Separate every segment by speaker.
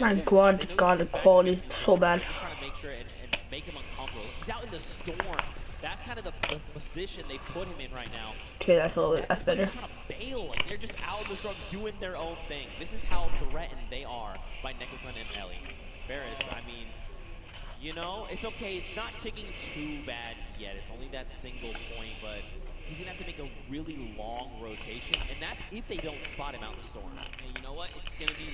Speaker 1: My God, God, the quality is so bad.
Speaker 2: Just trying to make sure and make him uncomfortable. He's out in the storm. That's kind of the position they put him in right now.
Speaker 1: Okay, that's a little bit, that's better.
Speaker 2: They're trying to bail. Like, they're just out in the storm doing their own thing. This is how threatened they are by Nekukun and Ellie. Varus, I mean, you know, it's okay. It's not ticking too bad yet. It's only that single point, but he's going to have to make a really long rotation, and that's if they don't spot him out in the storm.
Speaker 3: And you know what? It's going to be,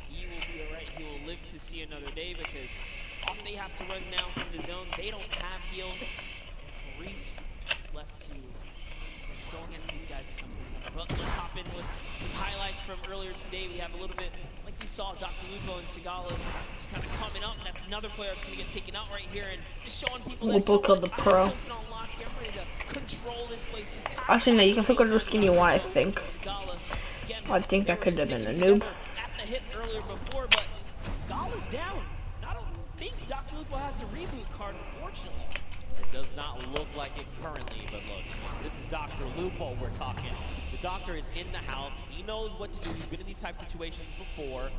Speaker 3: he will be all right. He will live to see another day because off they have to run now from the zone. They don't have heals. And Reese is left to go against these guys at some point. But let's hop in with some highlights from earlier today. We have a little bit, like we saw, Dr. Lupo and Sigala just kind of coming up. And that's another player that's going to get taken out right here and just showing people that
Speaker 1: Lupo killed the pro. Actually, no, you can pick whatever skin you want, I think. I think that could have been a noob.
Speaker 3: At the hit earlier before, but Sigala's down. I don't think Dr. Lupo has the reboot card, unfortunately.
Speaker 2: It does not look like it currently, but look, this is Dr. Lupo we're talking. The doctor is in the house. He knows what to do. He's been in these type of situations before.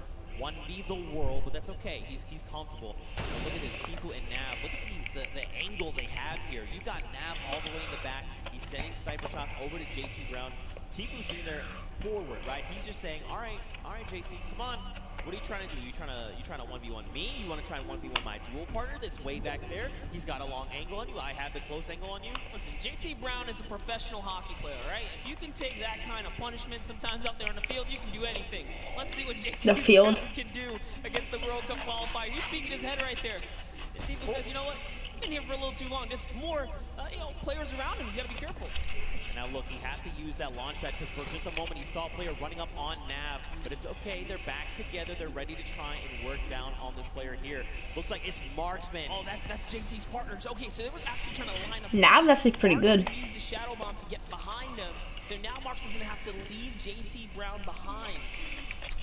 Speaker 2: 1v the world, but that's okay. He's comfortable. And look at this, Tifu and Nav. Look at the angle they have here. You've got Nav all the way in the back. He's sending sniper shots over to JT Brown. Tifu's sitting there forward, right? He's just saying, all right, JT, come on. What are you trying to do? You trying to 1v1 me? You want to try and 1v1 my dual partner that's way back there? He's got a long angle on you. I have the close angle on you.
Speaker 3: Listen, JT Brown is a professional hockey player, right? If you can take that kind of punishment sometimes out there on the field, you can do anything. Let's see what JT Brown can do against the World Cup qualifier. He's speaking his head right there. Tifu says, you know what? I've been here for a little too long. Just more, players around him. He's got to be careful.
Speaker 2: Now look, he has to use that launch pad because for just a moment he saw a player running up on Nav, but it's okay, they're back together, they're ready to try and work down on this player here. Looks like it's Marksman.
Speaker 3: Oh, that's JT's partners. Okay, so they were actually trying to line up.
Speaker 1: Nav's actually pretty good.
Speaker 3: Used the Shadow Bomb to get behind them, so now Marksman's gonna have to leave JT Brown behind.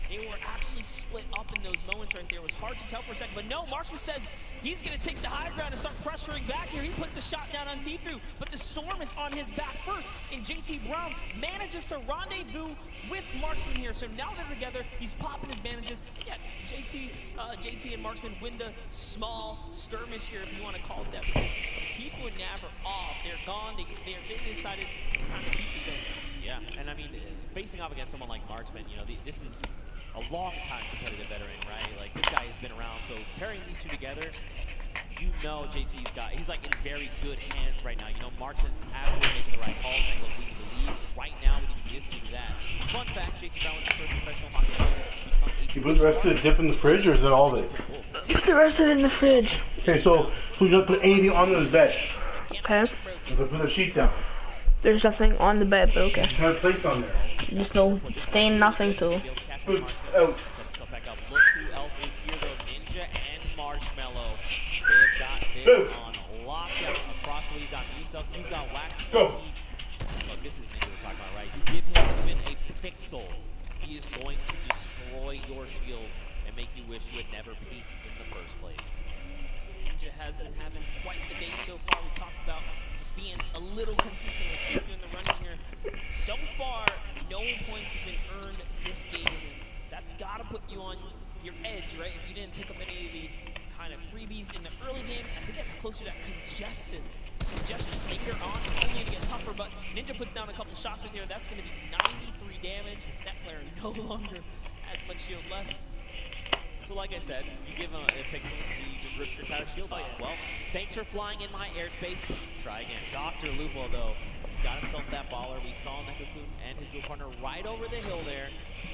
Speaker 3: They were actually split up in those moments right there. It was hard to tell for a second, but no, Marksman says he's going to take the high ground and start pressuring back here. He puts a shot down on Tifu, but the Storm is on his back first, and JT Brown manages to rendezvous with Marksman here. So now they're together. He's popping his bandages. Yeah, JT and Marksman win the small skirmish here, if you want to call it that, because Tifu and Nav are off. They're gone. They decided it's time to beat the zone.
Speaker 2: Yeah, and I mean, facing off against someone like Marksman, this is a long-time competitive veteran, right? Like, this guy has been around, so pairing these two together, he's like in very good hands right now. Marksman's absolutely making the right call, saying, look, we need to leave right now, we need to do this, we need to do that. Fun fact, JT Brown was the first professional hockey player to become a...
Speaker 4: You put the rest of the dip in the fridge, or is it all of it?
Speaker 1: Put the rest of it in the fridge.
Speaker 4: Okay, so we don't put anything on the bed.
Speaker 1: Okay.
Speaker 4: So put the sheet down.
Speaker 1: There's nothing on the bed, but okay.
Speaker 4: There's no plates on there.
Speaker 1: Just no stain, nothing to.
Speaker 4: Food out.
Speaker 2: Look who else is here, though. Ninja and Marshmallow. They've got this on lockdown across the league. You've got Musel, you've got Wax.
Speaker 4: Go.
Speaker 2: Look, this is Ninja we're talking about, right? You give him even a pixel, he is going to destroy your shields and make you wish you had never peeked in the first place.
Speaker 3: Ninja has been having quite the day so far. We talked about just being a little consistent with doing the running here. So far, no points have been earned this game. That's got to put you on your edge, right? If you didn't pick up any of the kind of freebies in the early game, as it gets closer to that congestion later on, it's only going to get tougher, but Ninja puts down a couple shots right there. That's going to be 93 damage. That player no longer has much shield left.
Speaker 2: So like I said, you give him a pixel, he just rips your entire shield off. Well, thanks for flying in my airspace. Try again. Dr. Lupo, though, he's got himself that baller. We saw Nekukun and his dual partner right over the hill there.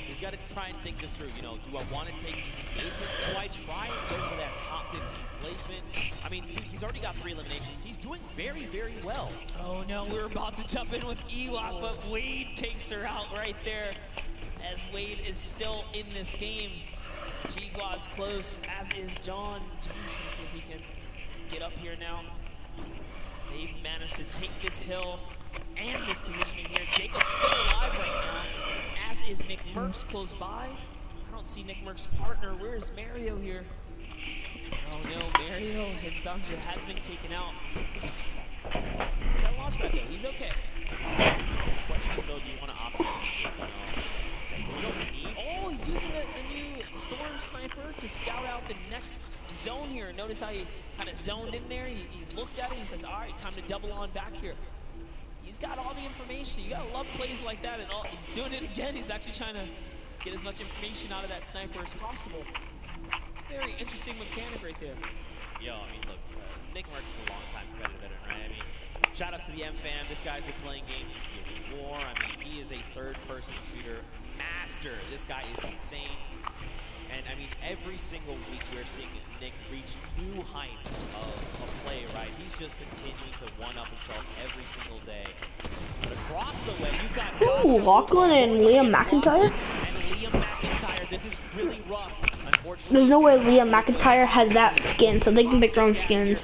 Speaker 2: He's got to try and think this through. Do I want to take these engagements? Do I try and go for that top 15 placement? I mean, dude, he's already got 3 eliminations. He's doing very, very well.
Speaker 3: Oh no, we're about to jump in with Ewok, but Wade takes her out right there, as Wade is still in this game. Jigua's close, as is John. John's gonna see if he can get up here now. They've managed to take this hill and this positioning here. Jacob's still alive right now, as is Nick Merckx close by. I don't see Nick Merckx's partner. Where's Mario here? Oh no, Mario Hidsanju has been taken out. He's got a launch pad though, he's okay.
Speaker 2: Question is though, do you want to opt in?
Speaker 3: Oh, he's using the new storm to scout out the next zone here. Notice how he kind of zoned in there. He looked at it. He says, all right, time to double on back here. He's got all the information. You gotta love plays like that. And he's doing it again. He's actually trying to get as much information out of that sniper as possible. Very interesting mechanic right there.
Speaker 2: Yo, I mean, look, Nick Merckx is a long-time competitive veteran, right? I mean, shout outs to the M-Fam. This guy's been playing games since Gears of War. I mean, he is a third-person shooter master. This guy is insane. And, I mean, every single week we're seeing Nick reach new heights of play, right? He's just continuing to one-up himself every single day. But across the way, you've got
Speaker 1: Ooh, Lachlan and Liam McIntyre?
Speaker 2: And Liam McIntyre, this is really rough. Unfortunately,
Speaker 1: There's no way Liam McIntyre has that skin, so they can pick their own skins.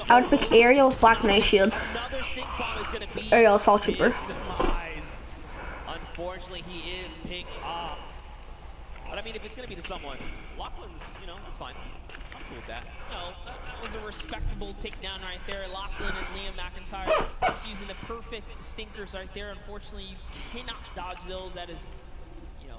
Speaker 1: I would pick Ariel with Black Knight Shield.
Speaker 2: another stink bomb is going to be
Speaker 1: Ariel Assault Trooper.
Speaker 2: his demise. Unfortunately, he is picked off. But I mean, if it's going to be to someone, Lachlan's, you know, that's fine. I'm cool with that.
Speaker 3: No, that was a respectable takedown right there. Lachlan and Liam McIntyre just using the perfect stinkers right there. Unfortunately, you cannot dodge those. That is, you know,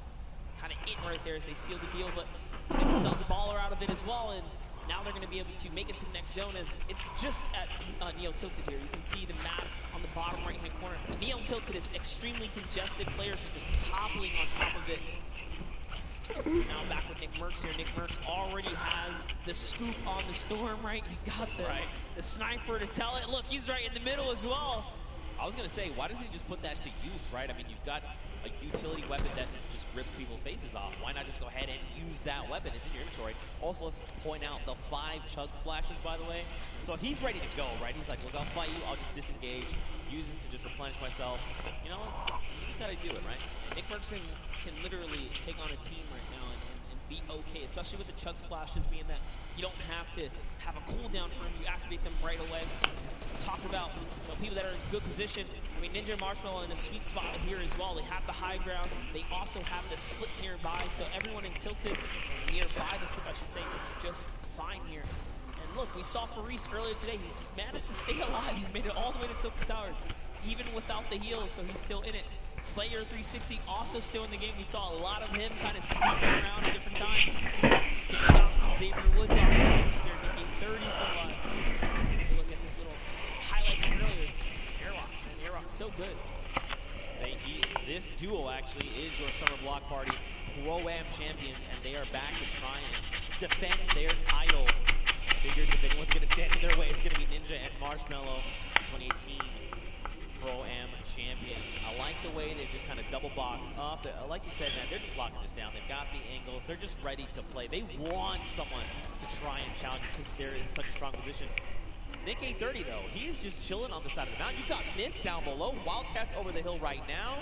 Speaker 3: kind of it right there as they seal the deal. But they get themselves a baller out of it as well. And now they're going to be able to make it to the next zone as it's just at Neo Tilted here. You can see the map on the bottom right-hand corner. Neo Tilted is extremely congested. Players are just toppling on top of it. So now back with Nick Merckx here. Nick Merckx already has the scoop on the Storm, right? He's got the sniper to tell it. Look, he's right in the middle as well.
Speaker 2: I was going to say, why doesn't he just put that to use, right? I mean, you've got a utility weapon that just rips people's faces off. Why not just go ahead and use that weapon? It's in your inventory. Also, let's point out the 5 chug splashes, by the way. So he's ready to go, right? He's like, look, I'll fight you. I'll just disengage. Use this to just replenish myself. You know, you just got to do it, right?
Speaker 3: Nick Merckx can literally take on a team right now and be okay, especially with the chug splashes being that you don't have to have a cooldown for them. You activate them right away. Talk about people that are in good position. I mean, Ninja and Marshmallow in a sweet spot here as well. They have the high ground. They also have the slip nearby, so everyone in Tilted, nearby the slip, I should say, is just fine here. And look, we saw Faris earlier today. He's managed to stay alive. He's made it all the way to Tilted Towers, even without the heals, so he's still in it. Slayer 360 also still in the game. We saw a lot of him kind of sneaking around at different times. Dave Thompson, Xavier Woods off the distance there. Nicky 30 still alive. Let's take a look at this little highlight from earlier. It's Airrocks, man. Airrocks so good.
Speaker 2: This duo actually is your Summer Block Party Pro-Am champions, and they are back to try and defend their title. Figures if anyone's going to stand in their way, it's going to be Ninja and Marshmallow, 2018 Pro-Am champions. I like the way they just kind of double box up. Like you said, man, they're just locking this down. They've got the angles. They're just ready to play. They want someone to try and challenge because they're in such a strong position. Nick A30, though, he's just chilling on the side of the mountain. You've got Myth down below. Wildcats over the hill right now.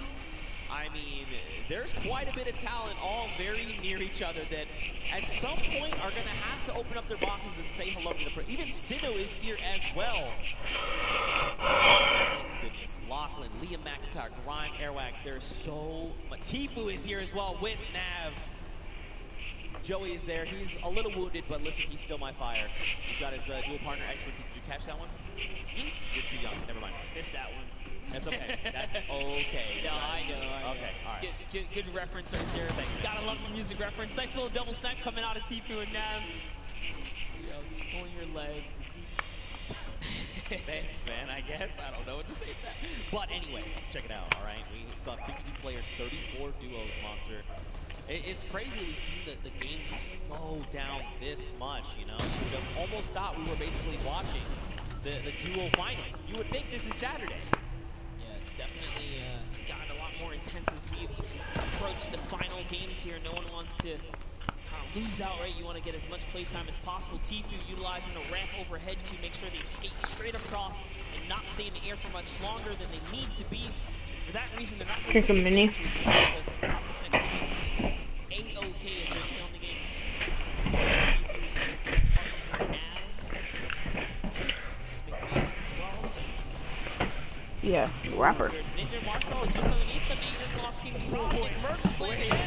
Speaker 2: I mean, there's quite a bit of talent all very near each other that at some point are going to have to open up their boxes and say hello to the pro. Even Sinnoh is here as well. Thank goodness. Lachlan, Liam McIntyre, Grime, Airwax. There's so much. Tfue is here as well with Nav. Joey is there. He's a little wounded, but listen, he's still my fire. He's got his dual partner expert. Did you catch that one? You're too young. Never mind.
Speaker 3: Missed that one.
Speaker 2: That's okay. That's okay.
Speaker 3: No, I know.
Speaker 2: Okay, all right.
Speaker 3: Good reference right there. Gotta love the music reference. Nice little double snipe coming out of Tfue and Nav. Just pulling your leg.
Speaker 2: Thanks, man, I guess. I don't know what to say to that. But anyway, check it out, all right? We saw 52 players, 34 duos, Monster. It's crazy we've seen the game slow down this much, you know? You would have almost thought we were basically watching the duo finals. You would think this is Saturday.
Speaker 3: Yeah, it's definitely gotten a lot more intense as we approach the final games here. No one wants to lose out, right? You want to get as much playtime as possible. Tfue utilizing the ramp overhead to make sure they skate straight across and not stay in the air for much longer than they need to be. For that reason, they're not going to
Speaker 1: Here's a mini.
Speaker 3: this next game. A-OK as they're still in the game.
Speaker 1: Yeah, rapper.
Speaker 3: There's Ninja Marshmallow just underneath them. Aiden Lost King's Raw. Nick Merckx slayed in.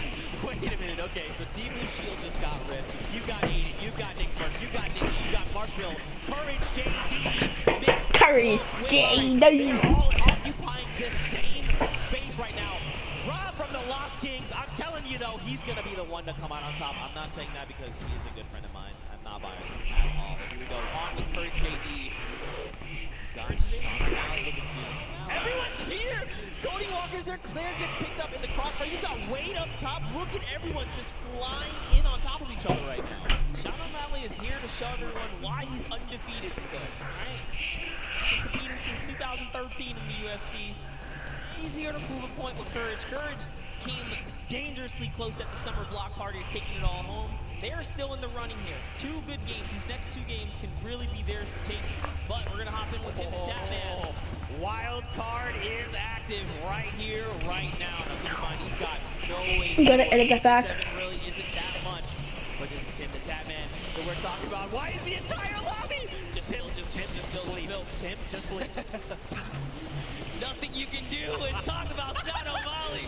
Speaker 2: Wait a minute, okay, so Tfue's shield just got ripped. You've got Aiden, you've got Nick Merckx, you've got Nicky, you've got Marshmallow, Courage JD,
Speaker 1: Courage JD.
Speaker 2: They're all occupying the same space right now. Rob from the Lost Kings, I'm telling you though, know he's going to be the one to come out on top. I'm not saying that because he is a good friend of mine. I'm not biased at all. But here we go. On with Courage JD. Everyone's here! Cody Walker's there. Claire gets picked up in the crossfire. You've got Wade up top. Look at everyone just flying in on top of each other right now.
Speaker 3: Sean O'Malley is here to show everyone why he's undefeated still, right? Been competing since 2013 in the UFC. Easier to prove a point with Courage. Courage came dangerously close at the summer block party, taking it all home. They are still in the running here. 2 good games. These next 2 games can really be theirs to take. But we're going to hop in with Tim the Tatman.
Speaker 2: Wild card is active right here, right now. Now keep in mind, he's got no way.
Speaker 1: You gotta edit that back.
Speaker 2: 7 really isn't that much. But this is Tim the Tatman that we're talking about. Why is the entire lobby? Just believe. Tim, just believe.
Speaker 3: Nothing you can do and talk about Sean O'Malley.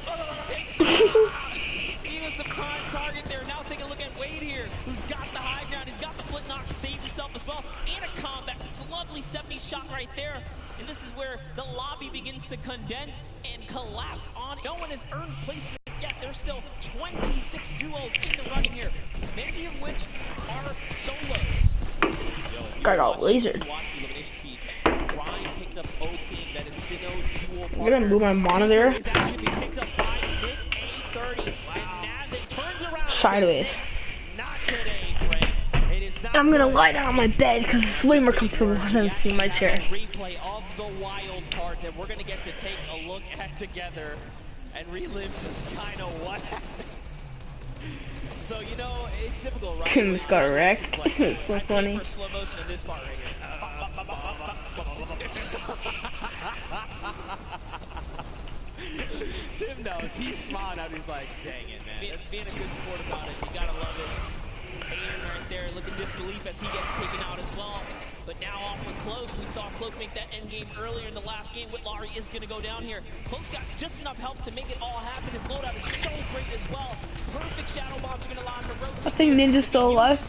Speaker 3: He was the prime target there. Now take a look at Wade here, who's got the high ground. He's got the flip knock to save himself as well. And a combat. It's a lovely 70 shot right there. And this is where the lobby begins to condense and collapse on. No one has earned placement yet. There's still 26 duos in the running here, many of which are solos.
Speaker 1: Got all lasered. I'm gonna move my monitor sideways. I'm gonna lie down on my bed because it's way more comfortable than seeing my chair.
Speaker 2: Replay of the wild card that we're gonna get to take a look at together and relive just kind of what happened. So you know it's difficult, right?
Speaker 1: Tim's got wrecked. It's so funny.
Speaker 2: For slow motion in this part right here. Tim knows. He's smiling out. He's like, dang it, man.
Speaker 3: Being a good sport about it, you gotta love it. Aiden right there, looking disbelief as he gets taken out as well. But now off with Cloak. We saw Cloak make that end game earlier in the last game. Whitlock is going to go down here. Cloak's got just enough help to make it all happen. His loadout is so great as well. Perfect shadow bombs are going to allow him to rotate.
Speaker 1: I think Ninja's still alive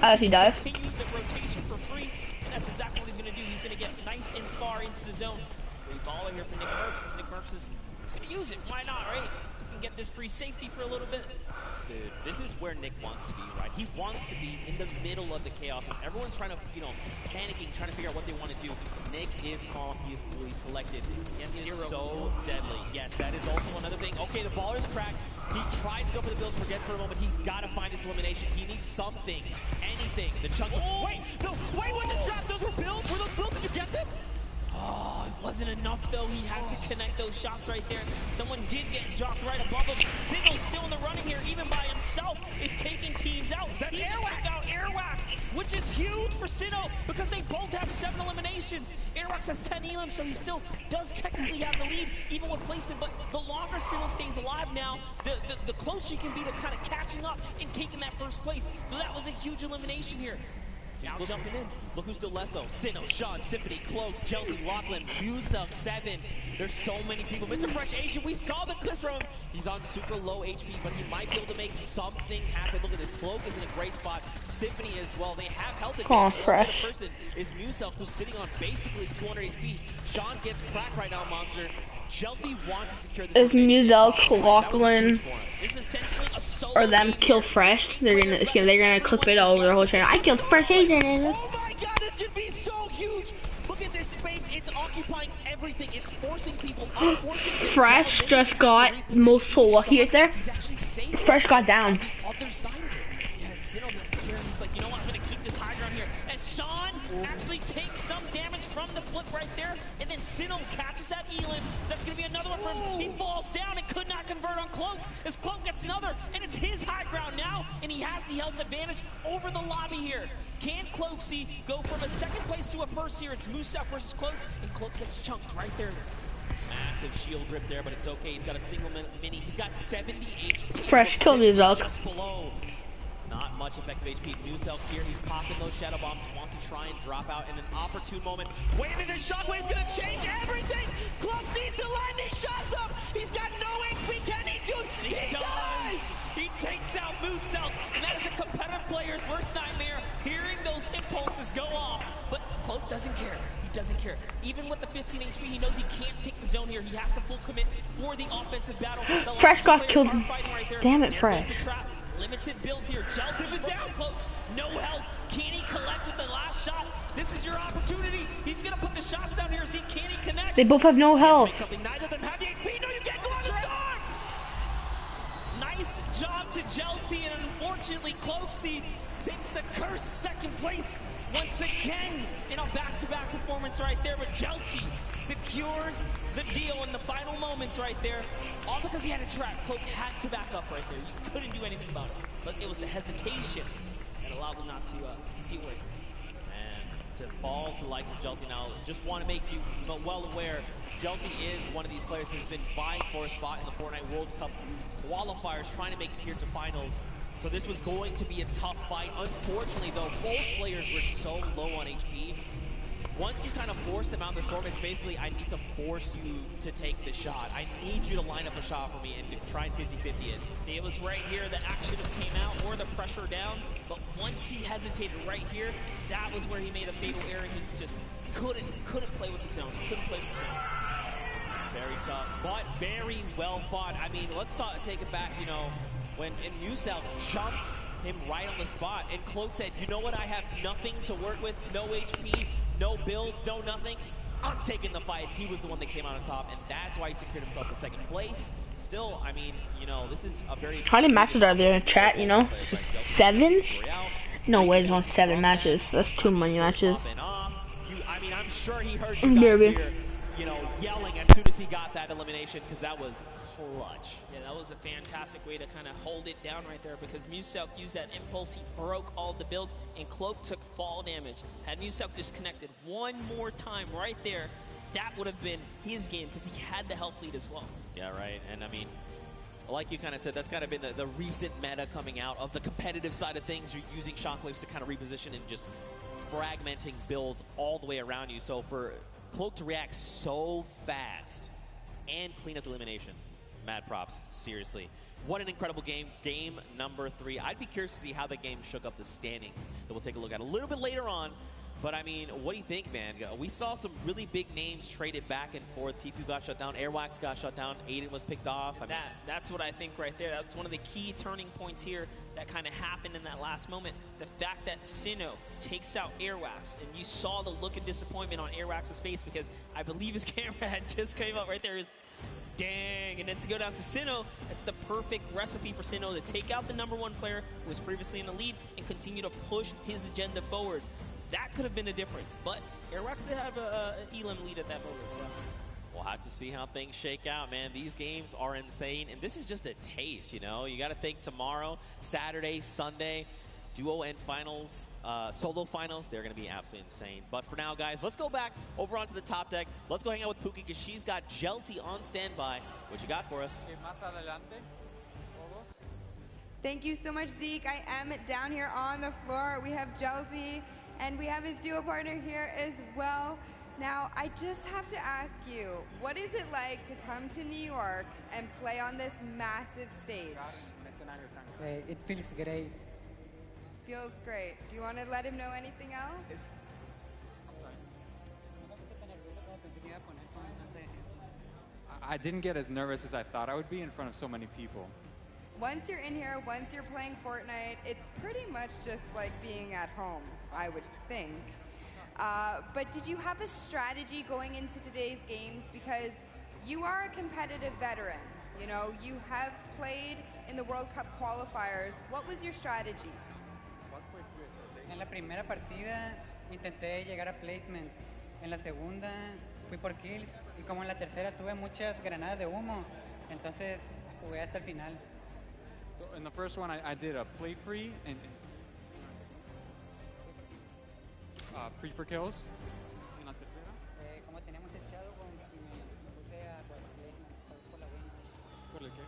Speaker 1: as he dies.
Speaker 3: Continue the rotation for free, and that's exactly what he's going to do. He's going to get nice and far into the zone. Great baller here for Nick Merckx. Nick Merckx is going to use it. Why not, right? He can get this free safety for a little bit.
Speaker 2: Dude, this is where Nick wants to be, right? He wants to be in the middle of the chaos. And everyone's trying to, you know, panicking, trying to figure out what they want to do. Nick is calm, he is cool, he's collected. He is so deadly. Yes, that is also another thing. Okay, the baller is cracked. He tries to go for the build, forgets for a moment. He's got to find his elimination. He needs something, anything. The chunk. Oh, wait, no, wait, what the strap? Those were builds? Were those builds? Did you get them?
Speaker 3: Oh, it wasn't enough though. He had to connect those shots right there. Someone did get dropped right above him. Sinnoh's still in the running here, even by himself, is taking teams out.
Speaker 2: That's
Speaker 3: he
Speaker 2: Airwax.
Speaker 3: took out Airwax, which is huge for Sinnoh because they both have 7 eliminations. Airwax has 10 elims, so he still does technically have the lead, even with placement. But the longer Sinnoh stays alive now, the closer he can be to kind of catching up and taking that first place. So that was a huge elimination here. Now jumping in.
Speaker 2: Look who's still left though. Sinnoh, Sean, Symphony, Cloak, Jelty, Lachlan, Musel, 7. There's so many people. Mr. Fresh Asian, we saw the clips from him. He's on super low HP, but he might be able to make something happen. Look at this. Cloak is in a great spot. Symphony as well. They have health advantage.
Speaker 1: Come on,
Speaker 2: The
Speaker 1: Fresh.
Speaker 2: person is Musel, who's sitting on basically 200 HP. Sean gets cracked right now, Monster. Jelty wants to secure this.
Speaker 1: If Musel, Lachlan,
Speaker 3: This is essentially a solo
Speaker 1: or them
Speaker 3: game
Speaker 1: kill
Speaker 3: here.
Speaker 1: Fresh, they're gonna clip it all over their whole channel. I killed Fresh Asian.
Speaker 2: Oh my god, this could be so huge! Look at this space, it's occupying everything, it's forcing people up, forcing people
Speaker 1: Fresh
Speaker 2: down.
Speaker 1: just got most so lucky right there.
Speaker 2: He's actually safe.
Speaker 1: Fresh got down.
Speaker 2: Other side of it.
Speaker 3: Yeah, and Sinnoh doesn't care. He's like, you know what? I'm going to keep this high ground here. As Sean actually takes some damage from the flip right there, and then Sinnoh catches that Elin. So that's going to be another one for him. He falls down and could not convert on Cloak. As Cloak gets another, and it's his high ground now, and he has the health advantage over the lobby here. Can Cloakzy go from a second place to a first here? It's Musel versus Cloak, and Cloak gets chunked right there.
Speaker 2: Massive shield grip there, but it's okay. He's got a single mini. He's got 70 HP.
Speaker 1: Fresh killed Musel.
Speaker 2: Just below. Not much effective HP. Musel here. He's popping those shadow bombs. Wants to try and drop out in an opportune moment. Wait a minute. This shockwave's going to change everything. Cloak needs to line these shots up. He's got no HP. Can he do it? He does.
Speaker 3: He takes out Musel, and that is a competitive player's worst nightmare, hearing those impulses go off. But Cloak doesn't care. He doesn't care. Even with the 15 HP, he knows he can't take the zone here. He has to full commit for the offensive battle. The
Speaker 1: Fresh got killed.
Speaker 3: Right there.
Speaker 1: Damn it,
Speaker 3: There
Speaker 1: Fresh.
Speaker 3: goes the trap. Limited builds here. Jelty is down. Cloak. No help. Can he collect with the last shot? This is your opportunity. He's going to put the shots down here. See, can he connect?
Speaker 1: They both have no health.
Speaker 3: Something. Neither of them have the HP. No, you can't go out of Nice job to Jelty, and unfortunately, Cloaksy takes the cursed second place once again in a back-to-back performance right there. But Jelty secures the deal in the final moments right there, all because he had a trap. Cloak had to back up right there. You couldn't do anything about it, but it was the hesitation that allowed them not to seal it.
Speaker 2: To fall to the likes of Jelty now, just want to make you well aware, Jelty is one of these players who's been vying for a spot in the Fortnite World Cup qualifiers, trying to make it here to finals. So this was going to be a tough fight. Unfortunately, though, both players were so low on HP. Once you kind of force them out of the storm, it's basically, I need to force you to take the shot. I need you to line up a shot for me and to try and 50-50 it.
Speaker 3: See, it was right here that action came out, or the pressure down, but once he hesitated right here, that was where he made a fatal error. He just couldn't play with the zone. Couldn't play with the zone.
Speaker 2: Very tough, but very well fought. I mean, let's take it back, you know, when Musel jumped him right on the spot, and Cloak said, you know what, I have nothing to work with, no HP, no builds, no nothing. I'm taking the fight. He was the one that came out on top, and that's why he secured himself the second place. Still, I mean, you know, this is a very...
Speaker 1: How many matches are there in chat, you know? 7? No way there's only 7 matches. That's too many matches.
Speaker 2: I mean, I'm sure he heard you guys here, you know, yelling as soon as he got that elimination, because that was clutch.
Speaker 3: Yeah, that was a fantastic way to kind of hold it down right there, because Muselk used that impulse. He broke all the builds, and Cloak took fall damage. Had Muselk just connected one more time right there, that would have been his game, because he had the health lead as well.
Speaker 2: Yeah, right. And I mean, like you kind of said, that's kind of been the recent meta coming out of the competitive side of things. You're using shockwaves to kind of reposition and just fragmenting builds all the way around you. So for Cloak to react so fast and clean up the elimination, mad props, seriously. What an incredible game. Game number 3. I'd be curious to see how the game shook up the standings that we'll take a look at a little bit later on. But I mean, what do you think, man? We saw some really big names traded back and forth. Tfue got shut down, Airwax got shut down, Aiden was picked off. I mean,
Speaker 3: that's what I think right there. That's one of the key turning points here that kind of happened in that last moment. The fact that Sinnoh takes out Airwax, and you saw the look of disappointment on Airwax's face, because I believe his camera had just came up right there. Is dang, and then to go down to Sinnoh, it's the perfect recipe for Sinnoh to take out the #1 player who was previously in the lead and continue to push his agenda forwards. That could have been the difference, but Airwax did have an Elam lead at that moment, so.
Speaker 2: We'll have to see how things shake out, man. These games are insane, and this is just a taste, you know? You got to think tomorrow, Saturday, Sunday, duo and finals, solo finals, they're going to be absolutely insane. But for now, guys, let's go back over onto the top deck. Let's go hang out with Pookie, because she's got Jelty on standby. What you got for us?
Speaker 5: Thank you so much, Zeke. I am down here on the floor. We have Jelty, and we have his duo partner here as well. Now, I just have to ask you, what is it like to come to New York and play on this massive stage?
Speaker 6: It feels great.
Speaker 5: Feels great. Do you want to let him know anything else?
Speaker 7: I didn't get as nervous as I thought I would be in front of so many people.
Speaker 5: Once you're in here, once you're playing Fortnite, it's pretty much just like being at home, I would think. But did you have a strategy going into today's games? Because you are a competitive veteran. You know, you have played in the World Cup qualifiers. What was your strategy?
Speaker 6: En la primera partida intenté llegar a placement. En la segunda fui por kills. Y como en la tercera tuve muchas granadas de humo, entonces jugué hasta el final.
Speaker 7: So in the first one, I did a play free and free for kills. En la tercera,
Speaker 6: como teníamos echado, me puse a jugar placement, por la win.
Speaker 7: ¿Por el qué?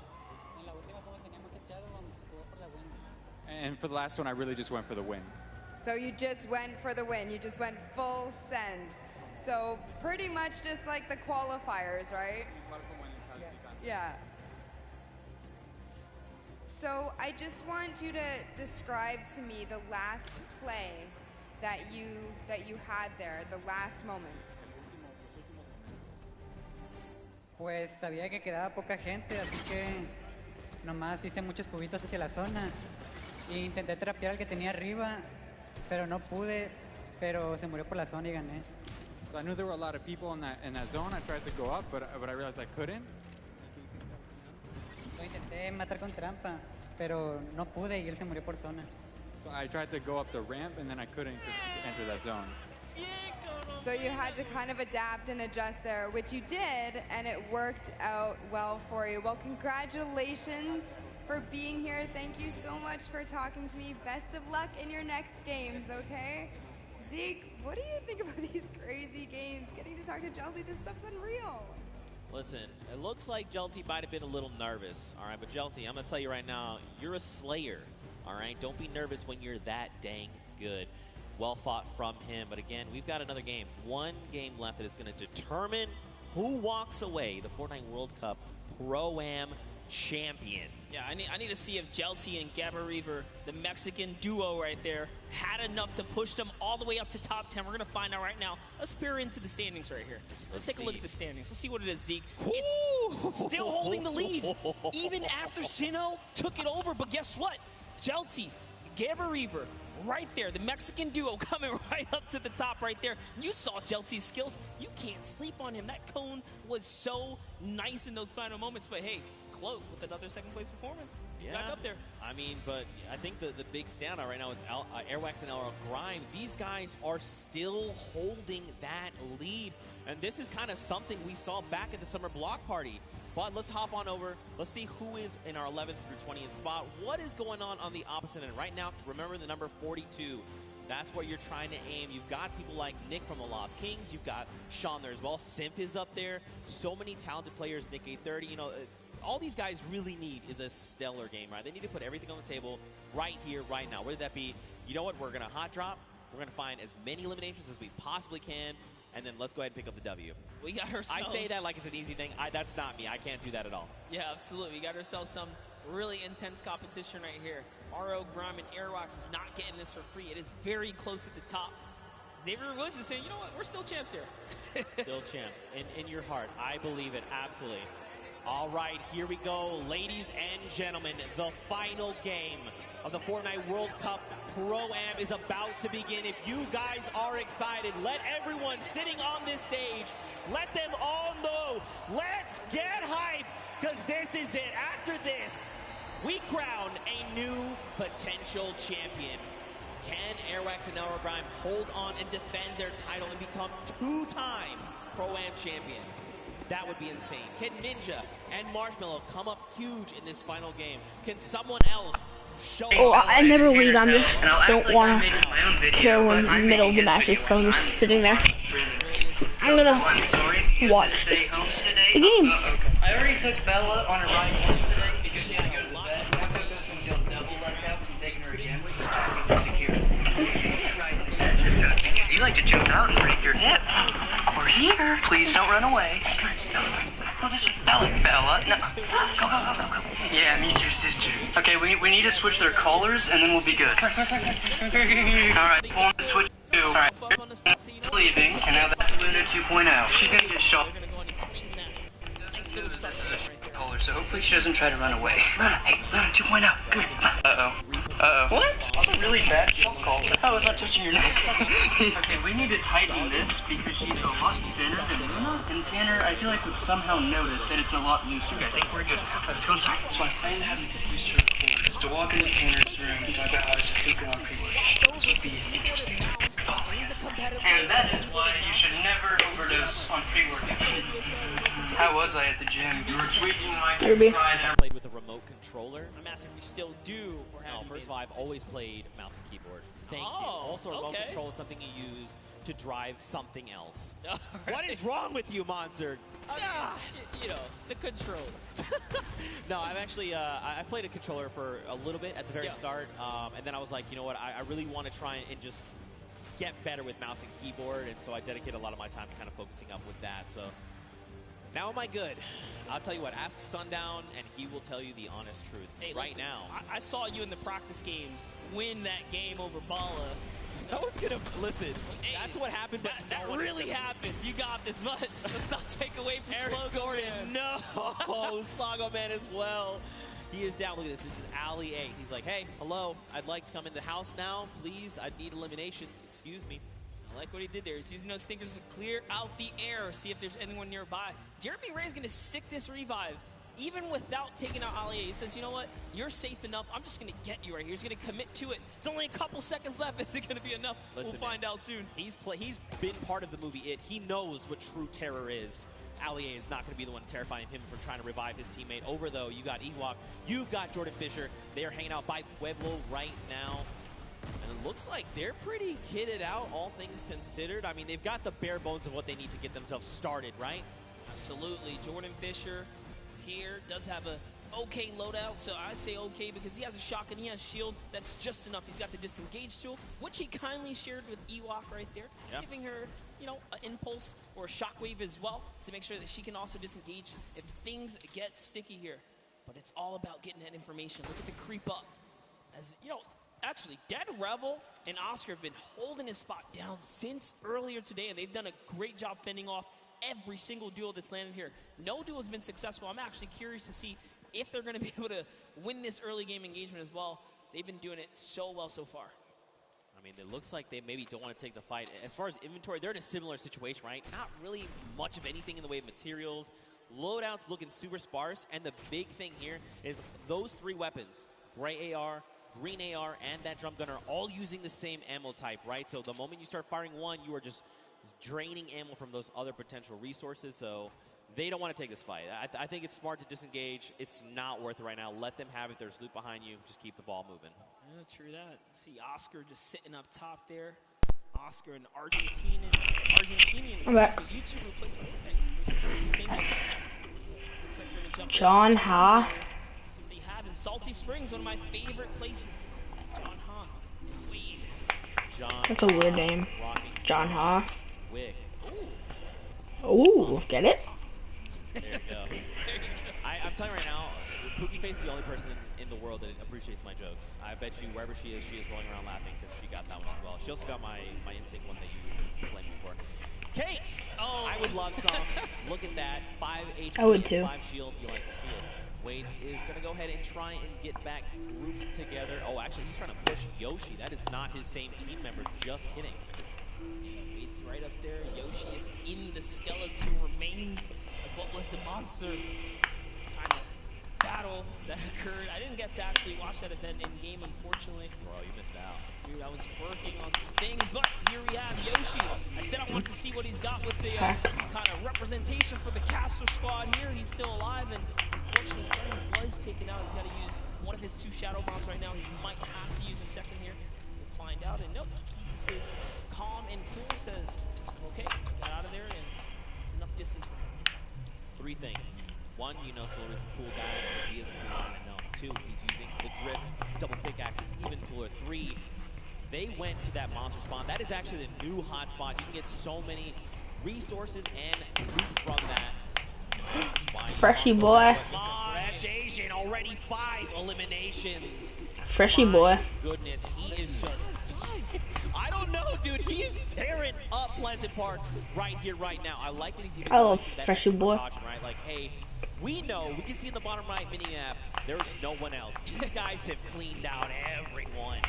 Speaker 6: En la última, como teníamos echado, jugué por la win.
Speaker 7: And for the last one, I really just went for the win.
Speaker 5: So you just went for the win. You just went full send. So pretty much just like the qualifiers, right? Yeah. So I just want you to describe to me the last play that you had there, the last moments?
Speaker 6: Pues sabía que quedaba poca gente, así que nomás hice muchos cubitos hacia la zona e intenté trapear al que tenía arriba, pero no pude, pero se murió por la zona y gané.
Speaker 7: So I knew there were a lot of people in that zone. I tried to go up, but I realized I couldn't.
Speaker 6: Lo intenté matar con trampa, pero no pude y él se murió por zona.
Speaker 7: So I tried to go up the ramp, and then I couldn't enter that zone.
Speaker 5: So you had to kind of adapt and adjust there, which you did, and it worked out well for you. Well, congratulations for being here. Thank you so much for talking to me. Best of luck in your next games, okay? Zeke, what do you think about these crazy games? Getting to talk to Jelty, this stuff's unreal.
Speaker 2: Listen, it looks like Jelty might have been a little nervous, all right? But Jelty, I'm going to tell you right now, you're a slayer, all right? Don't be nervous when you're that dang good. Well fought from him. But again, we've got another game. One game left that is going to determine who walks away the Fortnite World Cup Pro-Am champion.
Speaker 3: Yeah, I need to see if Jelty and Gabba, the Mexican duo right there, had enough to push them all the way up to top 10. We're going to find out right now. Let's peer into the standings right here. Let's take a look at the standings. Let's see what it is, Zeke. It's still holding the lead, even after Sinnoh took it over. But guess what? Jelty, Gabba, right there, the Mexican duo coming right up to the top right there. You saw Jelty's skills. You can't sleep on him. That cone was so nice in those final moments. But hey, Cloak with another second place performance. He's back up there.
Speaker 2: I mean, but I think the big standout right now is Airwax and LR Grime. These guys are still holding that lead. And this is kind of something we saw back at the summer block party. But let's hop on over. Let's see who is in our 11th through 20th spot. What is going on the opposite end? Right now, remember the number 42. That's where you're trying to aim. You've got people like Nick from the Lost Kings. You've got Sean there as well. Simp is up there. So many talented players. Nick 830. You know, all these guys really need is a stellar game, right? They need to put everything on the table right here, right now. Whether that be, you know what, we're going to hot drop. We're going to find as many eliminations as we possibly can. And then let's go ahead and pick up the W.
Speaker 3: We got ourselves...
Speaker 2: I say that like it's an easy thing. That's not me. I can't do that at all.
Speaker 3: Yeah, absolutely. We got ourselves some really intense competition right here. RO, Grime, and Airwax is not getting this for free. It is very close at the top. Xavier Woods is saying, you know what, we're still champs here.
Speaker 2: Still champs. In your heart. I believe it. Absolutely. All right, here we go. Ladies and gentlemen, the final game of the Fortnite World Cup Pro-Am is about to begin. If you guys are excited, let everyone sitting on this stage, let them all know. Let's get hype, because this is it. After this, we crown a new potential champion. Can Airwax and LR Grime hold on and defend their title and become two-time Pro-Am champions? That would be insane. Can Ninja and Marshmallow come up huge in this final game? Can someone else show up?
Speaker 1: I never lead on this. Don't want to kill in the middle of the matches, so I'm just sitting there. I'm gonna watch the game.
Speaker 8: I already took Bella on her ride home today because she had to go to the bed. I took this one until double left out and taking her again. You like to jump out and break your hip. We're here. Please don't run away. Oh, this is Bella. Bella. No. Go. Yeah, meet your sister. Okay, we need to switch their collars and then we'll be good. Alright, we'll want to switch to. Alright, leaving, and now that's Luna 2.0. She's gonna get shot. Collar, so hopefully she doesn't try to run away. Luna, hey, Luna 2.0, come here. What? That's a really bad shot call. I was not touching your neck. Okay, we need to tighten this because she's a lot thinner than Luna. And Tanner, I feel like would somehow notice that it's a lot looser. Okay, I think we're good. Let's go inside. So my plan hasn't switched her colors. To walk into Tanner's room and talk about how to speak on pre-work. This would be interesting. And that is why you should never overdose on pre-workout. How was I at the gym? You were tweaking my
Speaker 2: played with a remote controller.
Speaker 3: I'm asking if we still do or
Speaker 2: No, first of all, I've always played mouse and keyboard. Thank you. Also, remote control is something you use to drive something else. What is wrong with you, Monster?
Speaker 3: You know, the control.
Speaker 2: No, I've actually, I played a controller for a little bit at the very start, and then I was like, you know what, I really want to try and just get better with mouse and keyboard, and so I dedicate a lot of my time to kind of focusing up with that. So now am I good? I'll tell you what, ask Sundown, and he will tell you the honest truth.
Speaker 3: Hey,
Speaker 2: right
Speaker 3: listen,
Speaker 2: now.
Speaker 3: I saw you in the practice games win that game over Bala.
Speaker 2: No one's gonna listen. That's what happened. But
Speaker 3: that really happened. You got this, but let's not take away from
Speaker 2: Eric
Speaker 3: Slogo
Speaker 2: Gordon.
Speaker 3: Man.
Speaker 2: No, Slogo Man as well. He is down. Look at this. This is Ali A. He's like, hey, hello. I'd like to come in the house now, please. I need eliminations. Excuse me.
Speaker 3: I like what he did there. He's using those stinkers to clear out the air, see if there's anyone nearby. Jeremy Ray's going to stick this revive, even without taking out Ali A. He says, you know what? You're safe enough. I'm just going to get you right here. He's going to commit to it. It's only a couple seconds left. Is it going to be enough?
Speaker 2: Listen,
Speaker 3: we'll find out soon.
Speaker 2: He's been part of the movie It. He knows what true terror is. Ali A is not going to be the one terrifying him for trying to revive his teammate. Over, though, you got Ewok. You've got Jordan Fisher. They're hanging out by Pueblo right now. And it looks like they're pretty kitted out, all things considered. I mean, they've got the bare bones of what they need to get themselves started, right?
Speaker 3: Absolutely. Jordan Fisher here does have a okay loadout, so I say okay because he has a shotgun, he has shield. That's just enough. He's got the disengage tool, which he kindly shared with Ewok right there, giving her, you know, an impulse or a shockwave as well to make sure that she can also disengage if things get sticky here. But it's all about getting that information. Look at the creep up. As you know, actually, Dead Rebel and Oscar have been holding his spot down since earlier today, and they've done a great job fending off every single duel that's landed here. No duel has been successful. I'm actually curious to see if they're going to be able to win this early game engagement as well. They've been doing it so well so far.
Speaker 2: I mean, it looks like they maybe don't want to take the fight. As far as inventory, they're in a similar situation, right? Not really much of anything in the way of materials. Loadouts looking super sparse, and the big thing here is those three weapons, gray AR, green AR, and that drum gunner, all using the same ammo type, right? So the moment you start firing one, you are just draining ammo from those other potential resources. So they don't want to take this fight. I think it's smart to disengage. It's not worth it right now. Let them have it. There's loot behind you. Just keep the ball moving.
Speaker 3: Yeah, true that. See Oscar just sitting up top there. Oscar, an Argentinian YouTuber who plays Fortnite. Looks like we're gonna jump
Speaker 1: John Ha.
Speaker 3: See what they have in Salty Springs, one of my favorite places. John Ha and Wade.
Speaker 2: John.
Speaker 1: That's a weird name. John Ha.
Speaker 2: Wick.
Speaker 1: Ooh, get it?
Speaker 2: There you go. I'm telling you right now, Pookie Face is the only person in the world that appreciates my jokes. I bet you wherever she is rolling around laughing because she got that one as well. She also got my NSYNC one that you blamed me for. Cake!
Speaker 3: Oh,
Speaker 2: I would love some. Look at that. 5 HP,
Speaker 1: I would too.
Speaker 2: 5 shield. You like to see it. Wade is going to go ahead and try and get back grouped together. Oh, actually, he's trying to push Yoshi. That is not his same team member. Just kidding.
Speaker 3: Yeah, Wade's right up there. Yoshi is in the skeleton remains of what was the monster kind of battle that occurred. I didn't get to actually watch that event in game, unfortunately.
Speaker 2: Bro, you missed out.
Speaker 3: Dude, I was working on some things, but here we have Yoshi. I said I want to see what he's got with the kind of representation for the caster squad here. He's still alive, and unfortunately, Freddy was taken out. He's got to use one of his 2 shadow bombs right now. He might have to use a second here. We'll find out. And nope, this is calm and cool. Says, okay, got out of there, and it's enough distance for him.
Speaker 2: 3 things. 1, you know Solar is a cool guy because he is a cool guy. No. 2, he's using the drift. Double pickaxe is even cooler. 3, they went to that monster spawn. That is actually the new hotspot. You can get so many resources and loot from that.
Speaker 1: Freshie boy.
Speaker 2: Fresh Asian, already 5 eliminations.
Speaker 1: Freshie boy.
Speaker 2: Goodness, he is just... I don't know, dude. He is tearing up Pleasant Park right here, right now. I like that he's even...
Speaker 1: I love Freshie boy.
Speaker 2: Right? Like, hey, we know, we can see in the bottom right mini-app, there's no one else. These guys have cleaned out everyone.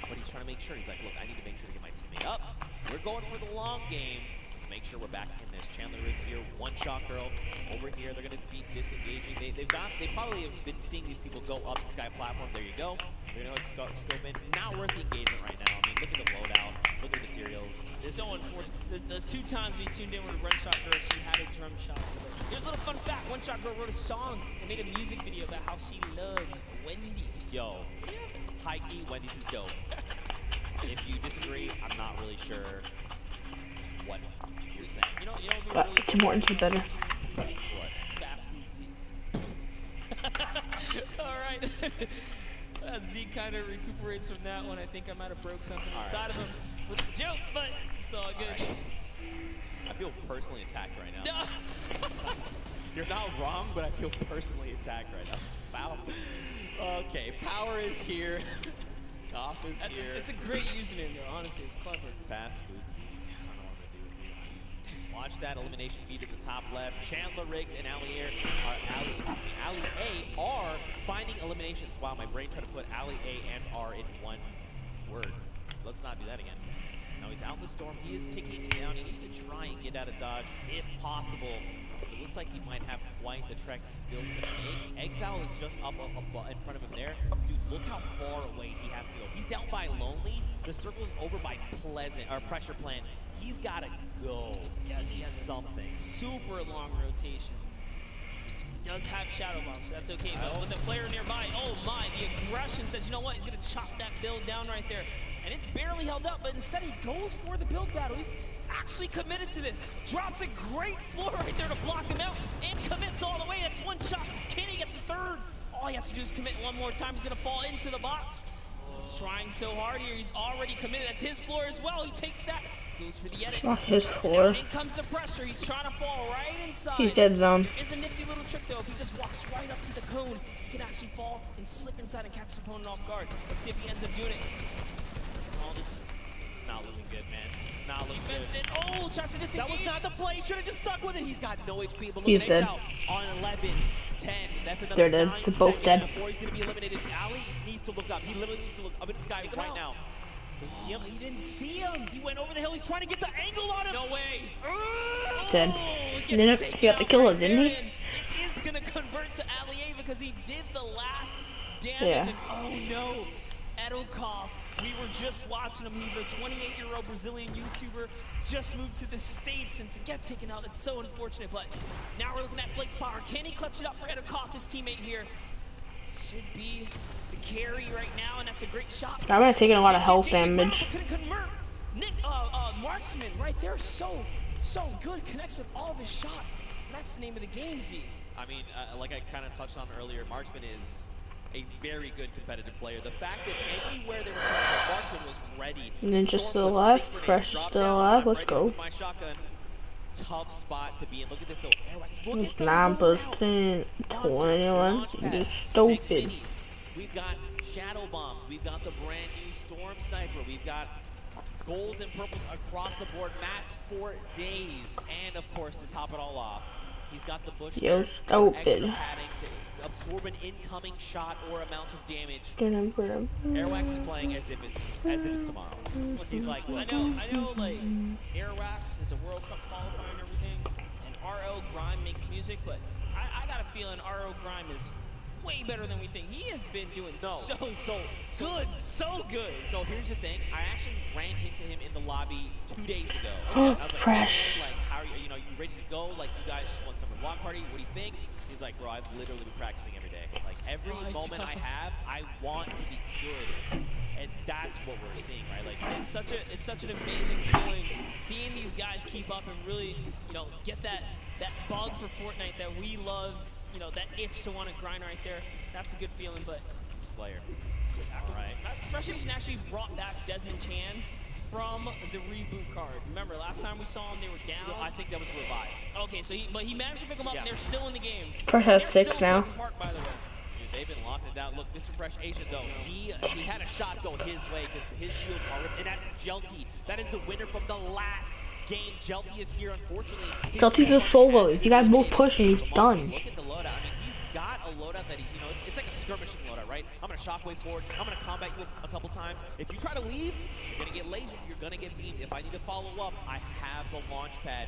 Speaker 2: But he's trying to make sure. He's like, look, I need to make sure to get my teammate up. We're going for the long game. Let's make sure we're back in this. Chandler Riggs here, One Shot Girl over here. They're going to be disengaging. They probably have been seeing these people go up the Sky platform. There you go. They're going to scope in. Not worth the engagement right now. I mean, look at the loadout. Look at the materials.
Speaker 3: It's so unfortunate. The 2 times we tuned in with One Shot Girl, she had a drum shot. Here's a little fun fact. One Shot Girl wrote a song and made a music video about how she loves Wendy's.
Speaker 2: Yo, high-key, Wendy's is dope. If you disagree, I'm not really sure what you're saying. You know,
Speaker 1: But
Speaker 2: really
Speaker 1: Tim Hortons is better.
Speaker 2: What?
Speaker 3: Fast food Z. Alright. Z kind of recuperates from that one. I think I might have broke something inside of him with a joke, but it's all good.
Speaker 2: Right. I feel personally attacked right now. No. You're not wrong, but I feel personally attacked right now. Foul. Okay, Power is here. Koff is here.
Speaker 3: It's a great username though, honestly, it's clever.
Speaker 2: Fast food scene. I don't know what to do with you. Watch that elimination feed at the top left. Chandler Riggs and Ali A are finding eliminations. Wow, my brain tried to put Ali A and R in one word. Let's not do that again. Now he's out in the storm. He is ticking down. He needs to try and get out of dodge if possible. It looks like he might have quite the trek still to make. Exile is just up in front of him there. Dude, look how far away he has to go. He's down by Lonely. The circle's over by Pressure Plant. He's got to go.
Speaker 3: Yes, he has
Speaker 2: something.
Speaker 3: Super long rotation. He does have Shadow Bomb, so that's okay. But with the player nearby, oh my, the aggression says, you know what? He's going to chop that build down right there. And it's barely held up, but instead he goes for the build battle. He's actually committed to this. Drops a great floor right there to block him out and commits all the way. That's one shot. Can he get the third? All he has to do is commit one more time. He's going to fall into the box. He's trying so hard here. He's already committed. That's his floor as well. He takes that. Goes for the edit.
Speaker 1: Not his floor.
Speaker 3: In comes the pressure. He's trying to fall right inside.
Speaker 1: He's dead zone.
Speaker 3: It's a nifty little trick though. If he just walks right up to the cone, he can actually fall and slip inside and catch his opponent off guard. Let's see if he ends up doing it. All this.
Speaker 2: It's not looking good, man. It's not looking good.
Speaker 3: Oh, tries to disengage.
Speaker 2: That was not the play. He should have just stuck with it. He's got no HP. But look
Speaker 1: He's
Speaker 2: at
Speaker 1: dead.
Speaker 2: Exile on 11, 10. That's another
Speaker 1: They're dead.
Speaker 2: 9
Speaker 1: They're both
Speaker 2: seconds
Speaker 1: dead.
Speaker 2: before he's going to be eliminated. Ali needs to look up. He literally needs to look up in the sky right now. Does he see him?
Speaker 3: He didn't see him.
Speaker 2: He went over the hill. He's trying to get the angle on him.
Speaker 3: No way.
Speaker 1: Dead. He got the kill, didn't he?
Speaker 3: It is going to convert to Ali A because he did the last damage.
Speaker 1: Yeah.
Speaker 3: And oh no, Edo Koff. We were just watching him. He's a 28-year-old Brazilian YouTuber, just moved to the States, and to get taken out, it's so unfortunate. But now we're looking at Flake's power. Can he clutch it up for Edo Koff, his teammate here? Should be the carry right now, and that's a great shot.
Speaker 1: I'm not taking a lot of health damage.
Speaker 3: Couldn't convert. Nick, Marksman right there, so good. Connects with all of his shots. That's the name of the game, Zeke.
Speaker 2: I mean, like I kind of touched on earlier, Marksman is a very good competitive player. The fact that anywhere they were trying to go, Marksman was ready.
Speaker 1: Ninja's still alive. Fresh is still alive. Let's go.
Speaker 2: My shotgun. Tough spot to be in. Look at this though. Airwax. Look
Speaker 1: It's
Speaker 2: at the
Speaker 1: 9%, 21. You're stupid.
Speaker 2: We've got Shadow Bombs. We've got the brand new Storm Sniper. We've got gold and purples across the board. Mats for days. And of course, to top it all off, he's got the bush.
Speaker 1: You're
Speaker 2: extra
Speaker 1: stupid.
Speaker 2: padding to absorb an incoming shot or amount of damage. Airwax is playing as if it's tomorrow. He's like,
Speaker 3: I know, like Airwax is a World Cup qualifier and everything, and RL Grime makes music, but I got a feeling RL Grime is way better than we think. He has been doing so good.
Speaker 2: So here's the thing. I actually ran into him in the lobby 2 days ago.
Speaker 1: Oh,
Speaker 2: I was like,
Speaker 1: fresh.
Speaker 2: hey, like, how are you? You know, you ready to go? Like, you guys just want summer block party? What do you think? He's like, bro, I've literally been practicing every day. Like, every moment I have, I want to be good. And that's what we're seeing, right? Like,
Speaker 3: It's such an amazing feeling seeing these guys keep up and really, you know, get that bug for Fortnite that we love. You know, that itch to want to grind right there. That's a good feeling, but
Speaker 2: Slayer. All right.
Speaker 3: Fresh Nation actually brought back Desmond Chan from the reboot card. Remember, last time we saw them, they were down.
Speaker 2: I think that was revived.
Speaker 3: Okay, so he managed to pick them up, and they're still in the game.
Speaker 1: Fresh has
Speaker 3: They're
Speaker 1: 6
Speaker 3: still in
Speaker 1: now.
Speaker 3: Pleasant Park, by the way.
Speaker 2: Dude, they've been locking it down. Look, Mr. Fresh Asian, though, he had a shot go his way because his shields are ripped, and that's Jelty. That is the winner from the last game. Jelty is here, unfortunately.
Speaker 1: Jelty's a solo. If you guys both push and he's done.
Speaker 2: Look at the loadout. I mean, he's got a loadout that you know, it's like a skirmishing loadout, right? I'm gonna shockwave forward. I'm gonna combat you a couple times. If you try to leave, you're gonna get lasered. You're gonna get beamed. If I need to follow up, I have the launch pad.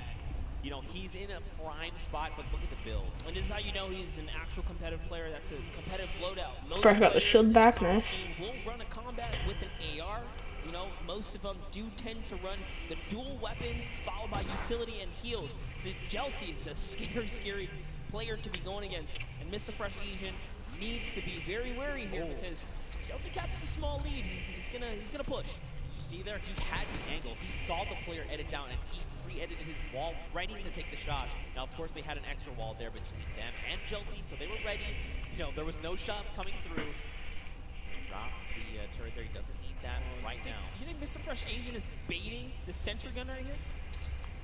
Speaker 2: You know, he's in a prime spot, but look at the builds.
Speaker 3: And this is how you know he's an actual competitive player. That's a competitive loadout. Most
Speaker 1: Fresh got the
Speaker 3: players
Speaker 1: shield
Speaker 3: in
Speaker 1: back,
Speaker 3: comp
Speaker 1: nice.
Speaker 3: scene will run a combat with an AR. You know, most of them do tend to run the dual weapons followed by utility and heals. So Jelty is a scary player to be going against. And Mr. Fresh Asian needs to be very wary here because Jelty catches a small lead. He's gonna push.
Speaker 2: You see there, he had the angle. He saw the player edit down, and he re-edited his wall, ready to take the shot. Now, of course, they had an extra wall there between them and Jelty, so they were ready. You know, there was no shots coming through. Drop the turret there. He doesn't need that right now.
Speaker 3: You think Mr. Fresh Asian is baiting the sentry gun right here?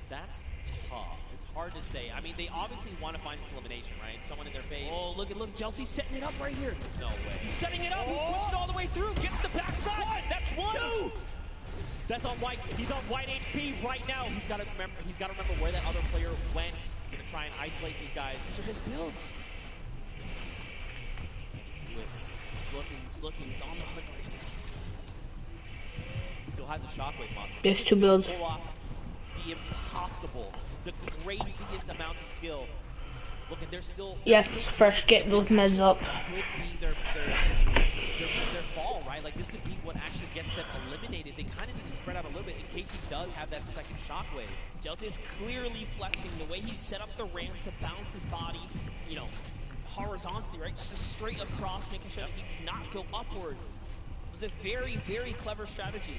Speaker 2: That's tough. It's hard to say. I mean, they obviously want to find this elimination, right? Someone in their face.
Speaker 3: Oh, look, Jelsy's setting it up right here.
Speaker 2: No way.
Speaker 3: He's setting it up. He's pushing all the way through. Gets the backside.
Speaker 2: One,
Speaker 3: that's one.
Speaker 2: Two. That's on White. He's on White HP right now. He's got to remember where that other player went. He's going to try and isolate these guys.
Speaker 3: These are his builds. He's looking. He's on the hood right here.
Speaker 2: Still has a shockwave monster.
Speaker 1: There's two builds.
Speaker 2: Pull off the impossible, the craziest amount of skill. Look, and they're still.
Speaker 1: Yes, first get those meds up.
Speaker 2: Could be their fall, right? Like this could be what actually gets them eliminated. They kind of need to spread out a little bit in case he does have that second shockwave.
Speaker 3: Jelsy is clearly flexing the way he set up the ramp to bounce his body, you know, horizontally, right? Just straight across, making sure that he did not go upwards. It was a very, very clever strategy.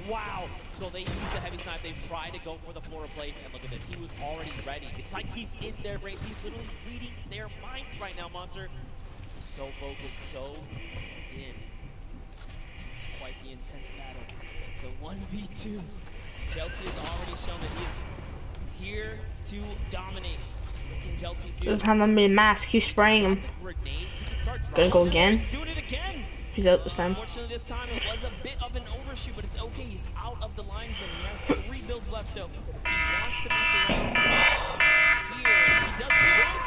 Speaker 2: Wow. So they used the heavy snipe. They've tried to go for the floor replace, and look at this. He was already ready. It's like he's in their brains. He's literally reading their minds right now, Monster. He's so focused, so in.
Speaker 3: This is quite the intense battle. It's a 1v2. Jelty has already shown that he is here to dominate. What can Jelty do?
Speaker 1: Doesn't have a mask. He's spraying him. Gonna go again.
Speaker 3: He's doing it again.
Speaker 1: He's out this time.
Speaker 3: Unfortunately, this time it was a bit of an overshoot, but it's okay. He's out of the lines then. He has 3 builds left, so he wants to mess around. Here, he does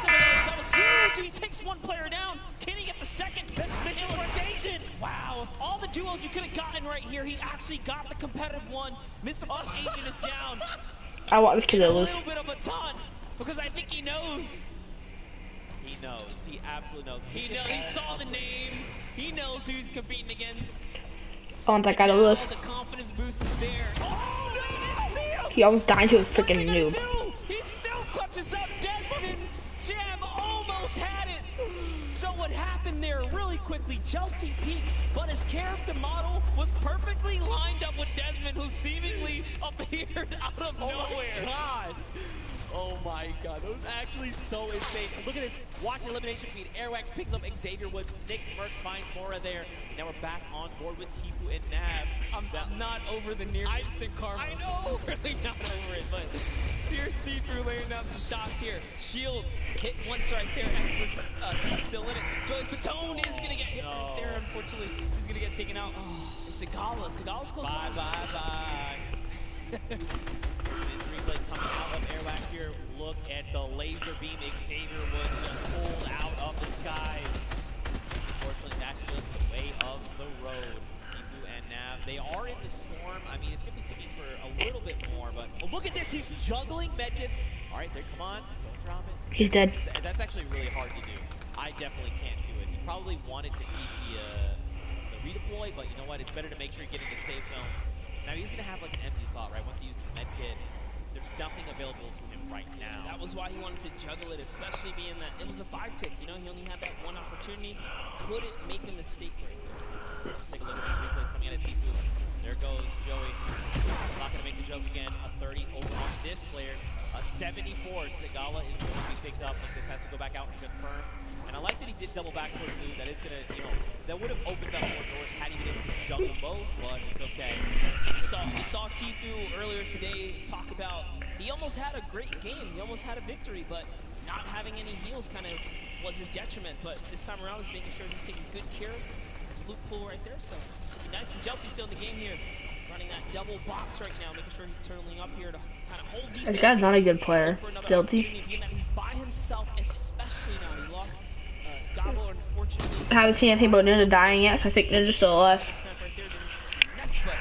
Speaker 3: some of those. That was huge. He takes one player down. Can he get the second? The implication. Wow. All the duos you could have gotten right here, he actually got the competitive one. Mr. Agent is down.
Speaker 1: I want this kid to
Speaker 3: A
Speaker 1: lose.
Speaker 3: little bit of a taunt, because I think he knows.
Speaker 2: He knows. He absolutely knows.
Speaker 3: He knows. He saw the name. He knows who he's competing against.
Speaker 1: I want that guy to lose.
Speaker 3: All the confidence boost is there. Oh, no, he didn't see him.
Speaker 1: He almost died to a freaking noob.
Speaker 3: He still clutches up Desmond. Jam almost had it. So what happened there really quickly, Jelty peaked, but his character model was perfectly lined up with Desmond, who seemingly appeared out of nowhere.
Speaker 2: God. Oh my god, that was actually so insane. Look at this, watch elimination feed. Airwax picks up Xavier Woods, Nick Merckx finds Mora there. And now we're back on board with Tfue and Nav.
Speaker 3: I'm not over the near instant karma.
Speaker 2: I know!
Speaker 3: Really not over it, but here's Tfue laying down some shots here. Shield hit once right there, Expert still in it. Joey Fatone is gonna get hit right there, unfortunately. He's gonna get taken out. Oh, and Sigala's close.
Speaker 2: Bye. Replay coming out of Airwax here. Look at the laser beam Xavier Woods just pulled out of the skies. Unfortunately, that's just the way of the road. Tfue and Nav, they are in the storm. I mean, it's going to be ticking for a little bit more, but oh, look at this. He's juggling medkits. All right, there, come on. Don't drop it.
Speaker 1: He's dead.
Speaker 2: That's actually really hard to do. I definitely can't do it. He probably wanted to keep the redeploy, but you know what? It's better to make sure you get in the safe zone. Now he's gonna have like an empty slot, right? Once he uses the med kit, there's nothing available to him right now.
Speaker 3: That was why he wanted to juggle it, especially being that it was a 5-tick. You know, he only had that one opportunity. Couldn't make a mistake right there.
Speaker 2: Let's take a look at these replays coming out of Tfue. There goes Joey. Not gonna make the joke again. A 30 over on this player. A 74. Sigala is going to be picked up. Like this has to go back out and confirm. And I like that he did double back for the move. That is gonna, you know, that would have opened up more doors had he been able to juggle both, but it's okay.
Speaker 3: You saw Tfue earlier today talk about he almost had a great game. He almost had a victory, but not having any heals kind of was his detriment. But this time around, he's making sure he's taking good care of his loot pool right there. So nice and Jelty still in the game here. Running that double box right now, making sure he's turtling up here to kind of hold defense.
Speaker 1: This guy's not a good player, Jelty.
Speaker 3: He's by himself, especially now. He lost Gabo, unfortunately.
Speaker 1: I haven't seen anything about Ninja dying yet, so I think Ninja's still alive.
Speaker 3: But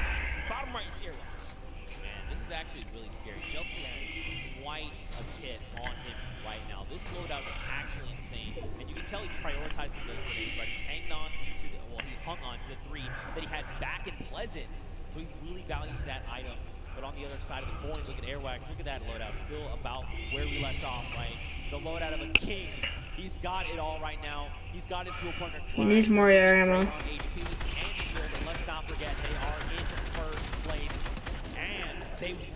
Speaker 3: bottom right is Airwax.
Speaker 2: Man, this is actually really scary. Jelty has quite a kit on him right now. This loadout is actually insane, and you can tell he's prioritizing those grenades, right? He's hanging on to the, well, he hung on to the 3 that he had back in Pleasant, so he really values that item. But on the other side of the coin, look at Airwax. Look at that loadout. Still about where we left off, right? The loadout of a king. He's got it all right now. He's got his dual partner.
Speaker 1: He needs more air ammo.
Speaker 2: On HP and shield, and let's not forget they are in first place. And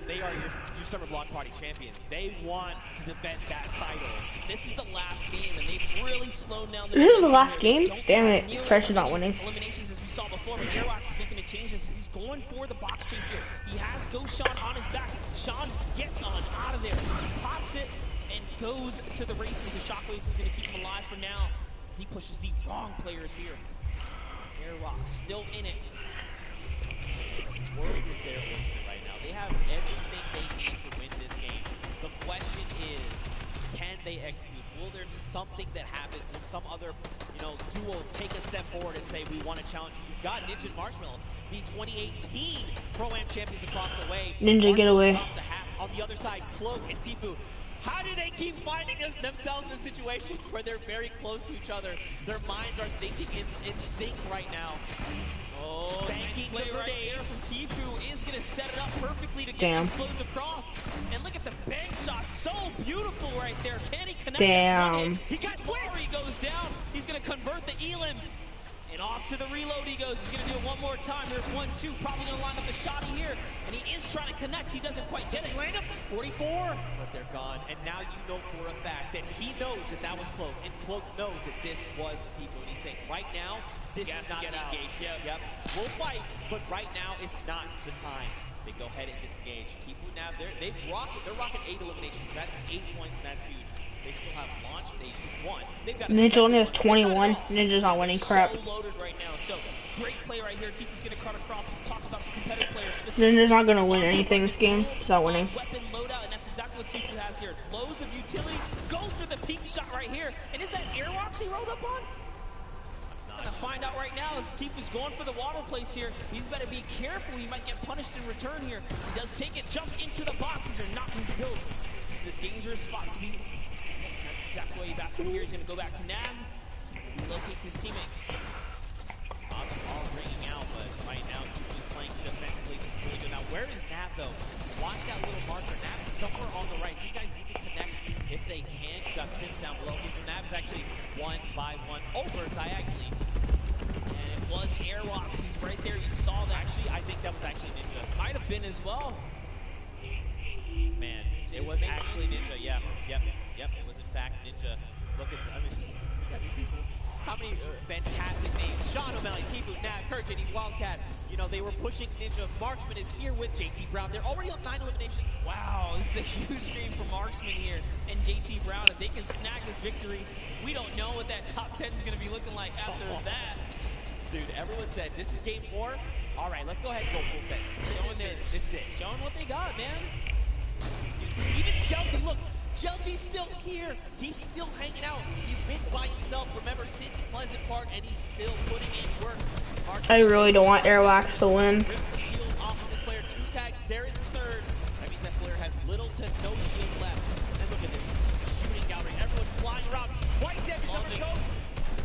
Speaker 2: they are your Summer Block Party champions. They want to defend that title.
Speaker 3: This is the last game, and they've really slowed down.
Speaker 1: This is the last game? Damn it, Fresh is not winning.
Speaker 3: Eliminations as we saw before, but Airwax is looking to change this. He's going for the box chase here. He has Ghost Sean on his back. Sean just gets on out of there, pops it, and goes to the racing. The Shockwaves is going to keep him alive for now as he pushes the wrong players here. Airwax still in it.
Speaker 2: World is their oyster right now. They have everything they need to win this game. The question is, can they execute? Will there be something that happens? Will some other, duo take a step forward and say, we want to challenge you? You've got Ninja and Marshmallow, the 2018 Pro-Am champions across the way.
Speaker 1: Ninja, get away.
Speaker 2: On the other side, Cloak and Tfue. How do they keep finding themselves in a situation where they're very close to each other? Their minds are thinking in sync right now.
Speaker 3: Oh,
Speaker 2: banking
Speaker 3: nice play right there from Tfue is going to set it up perfectly to get
Speaker 1: Damn.
Speaker 3: these floats across. And look at the bank shot, so beautiful right there. Can he connect?
Speaker 1: Damn.
Speaker 3: He got where he goes down. He's going to convert the Elim. And off to the reload he goes. He's going to do it one more time. There's 1-2, probably going to line up the shot here. And he is trying to connect. He doesn't quite get it.
Speaker 2: Line up 44, but they're gone. And now you know for a fact that he knows that was Cloak. And Cloak knows that this was Tfue. And he's saying, right now, this is not engaged. Yep. We'll fight, but right now is not the time. They go ahead and disengage. Tfue now, they're rocking 8 eliminations. That's 8 points, and that's huge. They still have launch. They won. They've got
Speaker 1: Ninja only has 21. Ninja's not winning crap.
Speaker 3: So loaded right now. So great play right here. Tfue's going to cut across and talk about the competitive players.
Speaker 1: Ninja's not gonna win anything this game. He's not winning.
Speaker 3: Weapon loadout, and that's exactly what Tfue has here. Loads of utility. Goes for the peak shot right here. And is that Airwalks he rolled up on? I'm gonna find out right now as Tfue's going for the water place here. He's better be careful. He might get punished in return here. He does take it, jump into the boxes, are not his build. This is a dangerous spot to be. That's exactly why he backs up here. He's gonna go back to Nab. Relocates his teammate.
Speaker 2: All ringing out, but right now Tfue's playing defensively. This is really good. Now where is Nab though? Watch that little marker. Nab's somewhere on the right. These guys need to connect if they can. You got Sims down below. Okay, so Nab's actually 1 by 1 over diagonally.
Speaker 3: And it was Airwalks who's right there. You saw that.
Speaker 2: Actually, I think that was actually Ninja.
Speaker 3: Might have been as well.
Speaker 2: Man, it was actually Ninja. Yep. It was in fact Ninja. Look at, people. How many fantastic names. Sean O'Malley, Tfue, Nab, Kurt, JD, Wildcat. They were pushing Ninja. Marksman is here with JT Brown. They're already on 9 eliminations.
Speaker 3: Wow, this is a huge game for Marksman here and JT Brown. If they can snag this victory, we don't know what that top 10 is going to be looking like after that.
Speaker 2: Dude, everyone said, this is game 4. All right, let's go ahead and go full set. This is it.
Speaker 3: Showing what they got, man.
Speaker 2: Even Jelty, look. Jelty's still here. He's still hanging out. He's been by himself, remember, since Pleasant Park, and he's still putting in work.
Speaker 1: I really don't want Airwax to win.
Speaker 2: Rip the shield off of this player. 2 tags. There is 3rd. That means that player has little to no shield left. And look at this. Shooting gallery. Everyone flying around. White Dead is going to go.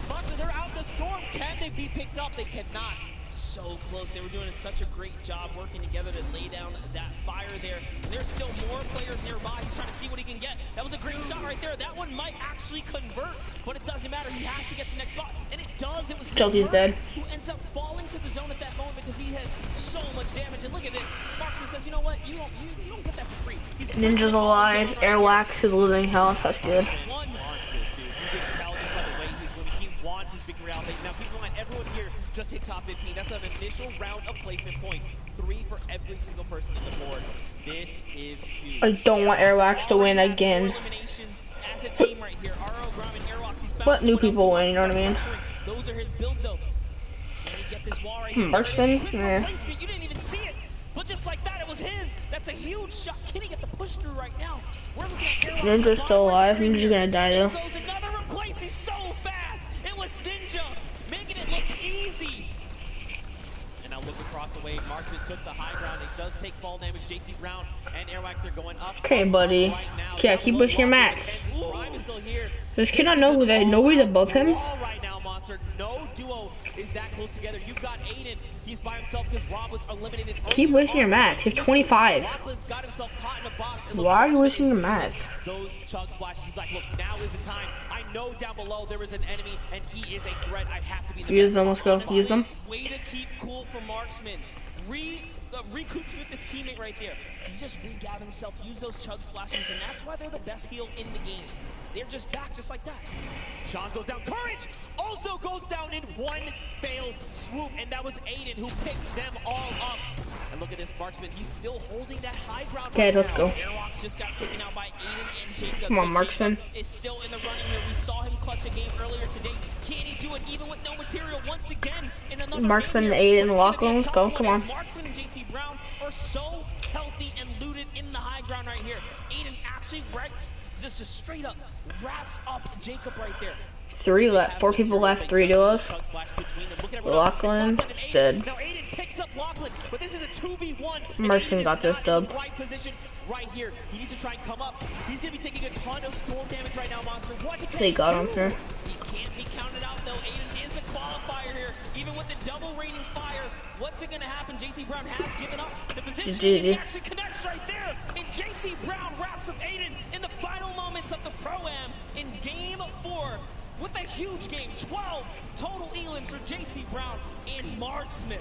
Speaker 2: Monster, they're out in the storm. Can they be picked up? They cannot.
Speaker 3: So close. They were doing such a great job working together to lay down that fire there. And there's still more players nearby. He's trying to see what he can get. That was a great shot right there. That one might actually convert, but it doesn't matter. He has to get to the next spot, and it does. It was
Speaker 1: Jelty's dead.
Speaker 3: Who ends up falling to the zone at that moment because he has so much damage. And look at this. Marksman says, you know what? You don't get that for free.
Speaker 1: Ninja's alive. Airwax is losing health. That's good.
Speaker 2: One wants this, dude. You can tell just by the way he's moving. He wants his victory out. Now keep in mind, everyone here just hit top 15. That's an initial round of placement points. 3 for every single person on the board. This is huge.
Speaker 1: I don't want Airwax to win again.
Speaker 3: As a team right here. RO, Grom, and Airwax, he's
Speaker 1: Let new people win, you know what I mean?
Speaker 3: Those are his builds, though. Can he get this wall right here?
Speaker 1: Marksman?
Speaker 3: Quick replacement. You didn't even see it. But just like that, it was his. That's a huge shot. Can he get the push through right now? We're looking at Airwax.
Speaker 1: Ninja's still alive. Ninja's gonna die, though.
Speaker 3: There goes another replace. He's so fast. It was Ninja making it look easy.
Speaker 2: And now look across the way. Marksman took the high ground. It does take fall damage. JT Brown and Airwax, they're going up.
Speaker 1: Okay, buddy.
Speaker 2: Right now.
Speaker 1: Yeah, keep pushing your max.
Speaker 2: Prime is still here.
Speaker 1: Does kid not know who that? Nobody's above him?
Speaker 2: Right now, Monster. No duo is that close together. You've got Aiden. He's by himself because Rob was eliminated.
Speaker 1: Keep wasting your max. He's 25.
Speaker 2: Rockland's got himself caught in a box. And
Speaker 1: Why are you wasting your max?
Speaker 2: Those chug splashes. He's like, look, now is the time. I know down below there is an enemy, and he is a threat. I have to be the
Speaker 1: Use them. Let's go. Use them.
Speaker 3: Way to keep cool for Marksman. recoups with his teammate right there. He's just regathered himself, use those chug splashes, and that's why they're the best heal in the game. They're just back just like that.
Speaker 2: Sean goes down. Courage also goes down in one failed swoop, and that was Aiden who picked them all up. And look at this Marksman. He's still holding that high ground.
Speaker 1: Okay,
Speaker 2: right
Speaker 1: let's
Speaker 2: now.
Speaker 1: go.
Speaker 3: Airwalks just got taken out by Aiden and Jacob.
Speaker 1: Come on,
Speaker 3: So
Speaker 1: Marksman.
Speaker 3: Jacob is still in the running here. We saw him clutch a game earlier today. Can he do it even with no material once again in another
Speaker 1: Marksman,
Speaker 3: game
Speaker 1: Aiden,
Speaker 3: here? But it's gonna be a
Speaker 1: Lachlan, let's
Speaker 3: tough
Speaker 1: go.
Speaker 3: one
Speaker 1: Come
Speaker 3: as
Speaker 1: on.
Speaker 3: Marksman and JT Brown are so healthy and looted in the high ground right here. Aiden actually just straight up wraps up Jacob right there.
Speaker 1: 3 left, 4 people left, 3 duos. Lachlan dead.
Speaker 2: Now Aiden picks up Lachlan, but this is a 2v1.
Speaker 1: Marksman got this dub.
Speaker 2: Right position right here. He needs to try and come up. He's gonna be taking a ton of storm damage right now, Monster. What can
Speaker 1: They got him, sir.
Speaker 3: He can't be counted out though. Aiden is a qualifier here. Even with the double raining fire, what's it gonna happen? JT Brown has given up the position. And he actually connects right there. And JT Brown wraps up Aiden in the final moments of the Pro-Am in game 4 with a huge game. 12 total elims for JT Brown and Marksman.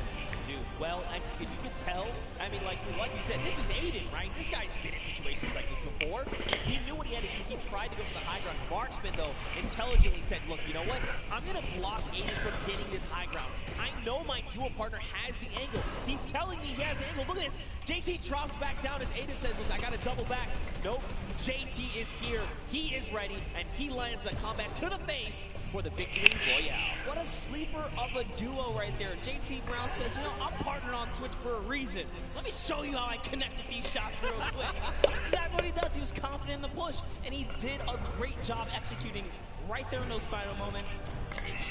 Speaker 2: Dude, well executed. You could tell. I mean, like you said, this is Aiden, right? This guy's been in situations like this before. He knew what he had to do. He tried to go for the high ground. Marksman, though, intelligently said, look, you know what? I'm going to block Aiden from getting this high ground. I know my duo partner has the angle. He's telling me he has the angle. Look at this. JT drops back down as Aiden says, look, I got to double back. Nope. JT is here. He is ready, and he lands a combat to the face for the victory royale.
Speaker 3: What a sleeper of a duo right there. JT Brown says, you know, I'm partnered on Twitch for a reason. Let me show you how I connect with these shots real quick. That's exactly what he does. He was confident in the push, and he did a great job executing right there in those final moments.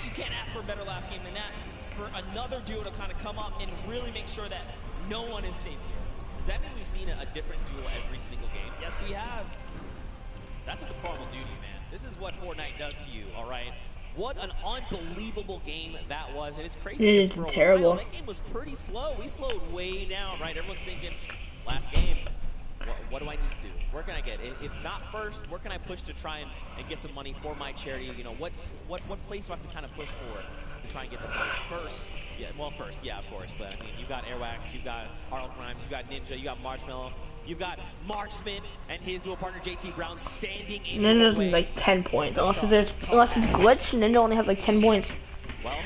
Speaker 3: You can't ask for a better last game than that. For another duo to kind of come up and really make sure that no one is safe here.
Speaker 2: Does that mean we've seen a different duo every single game?
Speaker 3: Yes, we have.
Speaker 2: That's what the Pro will do to you, man. This is what Fortnite does to you, all right? What an unbelievable game that was, and it's crazy.
Speaker 1: It is terrible.
Speaker 2: That game was pretty slow. We slowed way down, right? Everyone's thinking, last game, what do I need to do? Where can I get? If not first, where can I push to try and get some money for my charity? You know, what place do I have to kind of push for to try and get the most?
Speaker 3: First.
Speaker 2: Yeah, well, first, yeah, of course. But I mean, you've got Airwax, you've got Harlem Grimes, you've got Ninja, you got Marshmallow, you've got Marksman and his dual partner JT Brown standing in.
Speaker 1: Ninja's like 10 points. Unless it's glitched, Ninja only has like 10 points.
Speaker 2: Well,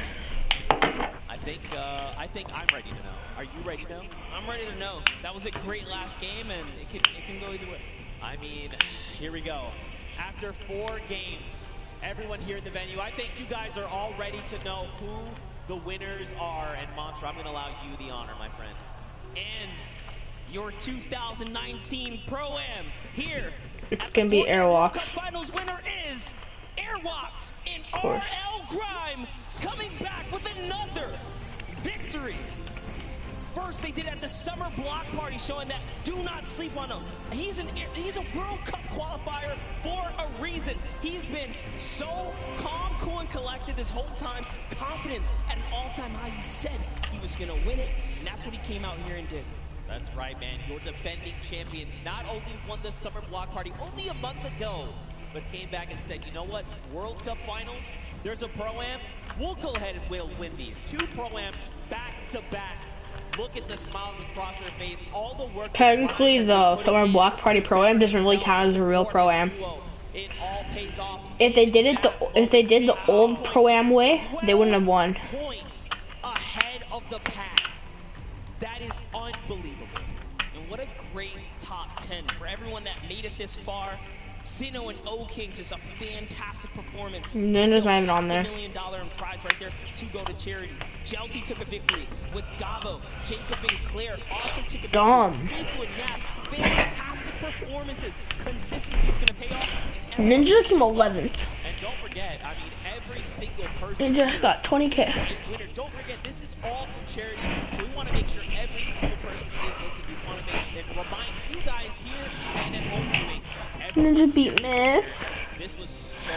Speaker 2: I think I'm ready to know. Are you ready to know?
Speaker 3: I'm ready to know. That was a great last game, and it can go either way.
Speaker 2: I mean, here we go. After 4 games, everyone here in the venue, I think you guys are all ready to know who the winners are. And Monster, I'm going to allow you the honor, my friend.
Speaker 3: And your 2019 Pro-Am here.
Speaker 1: It's going to be Airwalks.
Speaker 3: Finals winner is Airwalks in RL Grime, coming back with another victory. First, they did it at the summer block party, showing that do not sleep on him. He's a World Cup qualifier for a reason. He's been so calm, cool, and collected this whole time. Confidence at an all-time high. He said he was going to win it, and that's what he came out here and did.
Speaker 2: That's right, man. Your defending champions not only won the summer block party only a month ago, but came back and said, you know what? World Cup finals, there's a Pro-Am. We'll go ahead and we'll win these. 2 Pro-Ams back to back. Look at the smiles across their face. All the work.
Speaker 1: Technically, the summer block party Pro-Am doesn't really count as a real Pro-Am.
Speaker 2: It all pays off.
Speaker 1: If they did the old Pro-Am way, they wouldn't have won.
Speaker 2: Points ahead of the pack. That is unbelievable.
Speaker 3: And what a great top 10 for everyone that made it this far. Sino and O-King, just a fantastic performance.
Speaker 1: Ninja's not even on there.
Speaker 3: $1 million in prize right there to go to charity. Jelty took a victory with Gabo. Jacob and Claire also took a victory. Tifu and Nap, fantastic performances. Consistency is going to pay off.
Speaker 1: Ninja came 11th.
Speaker 2: And don't forget, I mean, every single person.
Speaker 1: Ninja got 20K.
Speaker 2: Don't forget, this is all from charity. So we want to make sure every single person is listening. We want to make sure and remind you guys here and at home viewing.
Speaker 1: Ninja beat Myth.
Speaker 2: This was so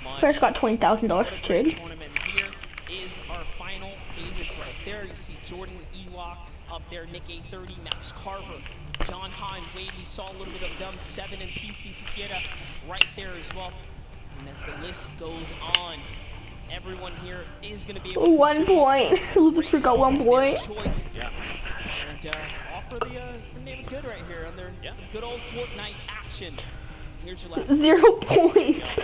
Speaker 2: much.
Speaker 1: First got $20,000 for trade.
Speaker 3: Tournament here is our final pages right there. You see Jordan Ewok up there, Nick A30, Max Carver, John Hine, Wade. We saw a little bit of them, 7 and PC Siqueira right there as well. And as the list goes on, everyone here is going to be able to
Speaker 1: 1 point. Lucas got 1 point.
Speaker 3: Choice.
Speaker 2: Yeah.
Speaker 3: and all for the name of good right here under some good old Fortnite action. Here's your last
Speaker 1: 0 points.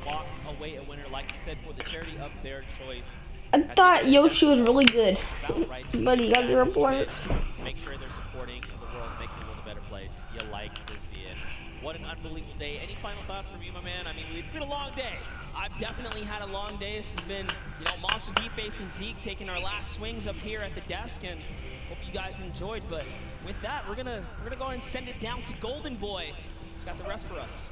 Speaker 3: walks away a winner, like you said, for the charity of their choice.
Speaker 1: I thought Yoshi was really good, but he got 0 points.
Speaker 3: Make sure they're supporting the world, making the world a better place. You like to see it. What an unbelievable day. Any final thoughts from you, my man? I mean, it's been a long day. I've definitely had a long day. This has been, you know, Monster D facing Zeke, taking our last swings up here at the desk, and hope you guys enjoyed. But with that, we're gonna go ahead and send it down to Golden Boy. He's got the rest for us.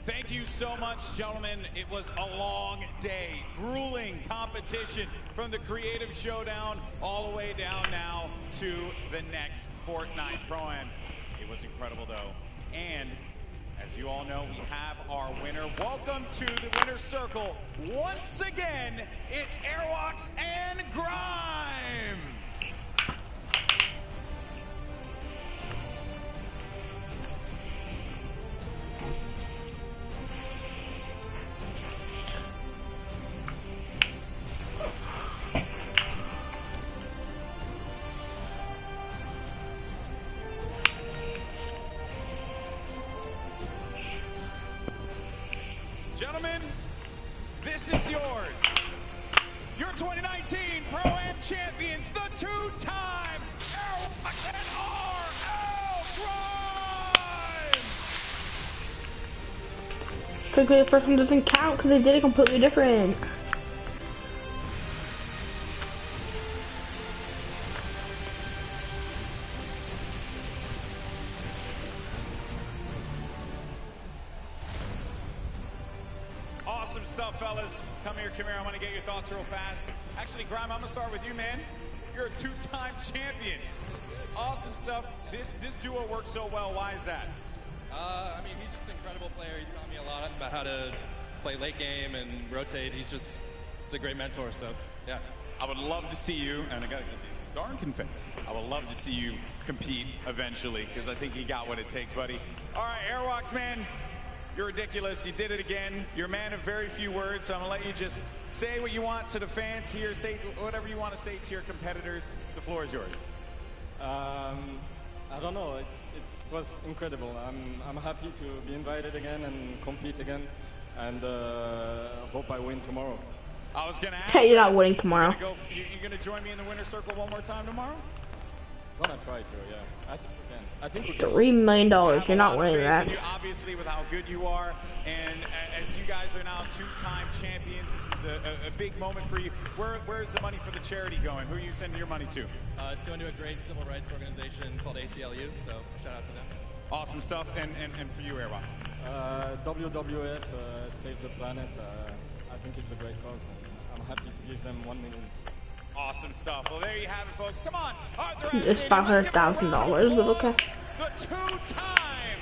Speaker 9: Thank you so much, gentlemen. It was a long day, grueling competition from the Creative Showdown all the way down now to the next Fortnite Pro-Am. It was incredible, though. And as you all know, we have our winner. Welcome to the winner's circle. Once again, it's Airwalks and Grime. Gentlemen, this is yours. Your 2019 Pro-Am champions, the two-time RL Grime!
Speaker 1: Technically, the first one doesn't count because they did it completely different.
Speaker 9: Awesome stuff, fellas. Come here. I want to get your thoughts real fast. Actually, Grime, I'm going to start with you, man. You're a two-time champion. Awesome stuff. This duo works so well. Why is that?
Speaker 10: I mean, he's just an incredible player. He's taught me a lot about how to play late game and rotate. He's a great mentor, so, yeah.
Speaker 9: I would love to see you, and I got to be darn confetti. I would love to see you compete eventually, because I think you got what it takes, buddy. All right, Airwalks, man. You're ridiculous. You did it again. You're a man of very few words, so I'm going to let you just say what you want to the fans here. Say whatever you want to say to your competitors. The floor is yours.
Speaker 11: I don't know. It was incredible. I'm happy to be invited again and compete again, and hope I win tomorrow.
Speaker 9: I was going to ask.
Speaker 1: Hey, you're not winning tomorrow.
Speaker 9: You're going to join me in the winner's circle one more time tomorrow?
Speaker 11: Gonna try to, yeah. I think we can. I think we can.
Speaker 1: $3 million. You're not winning that.
Speaker 9: Obviously, with how good you are, and as you guys are now two-time champions, this is a big moment for you. Where's the money for the charity going? Who are you sending your money to?
Speaker 10: It's going to a great civil rights organization called ACLU, so shout out to them.
Speaker 9: Awesome stuff. And for you, Airbox?
Speaker 11: WWF, Save the Planet. I think it's a great cause, and I'm happy to give them $1 million.
Speaker 9: Awesome stuff. Well, there you have it, folks. Come on.
Speaker 1: It's $500,000, but okay.
Speaker 9: The two-time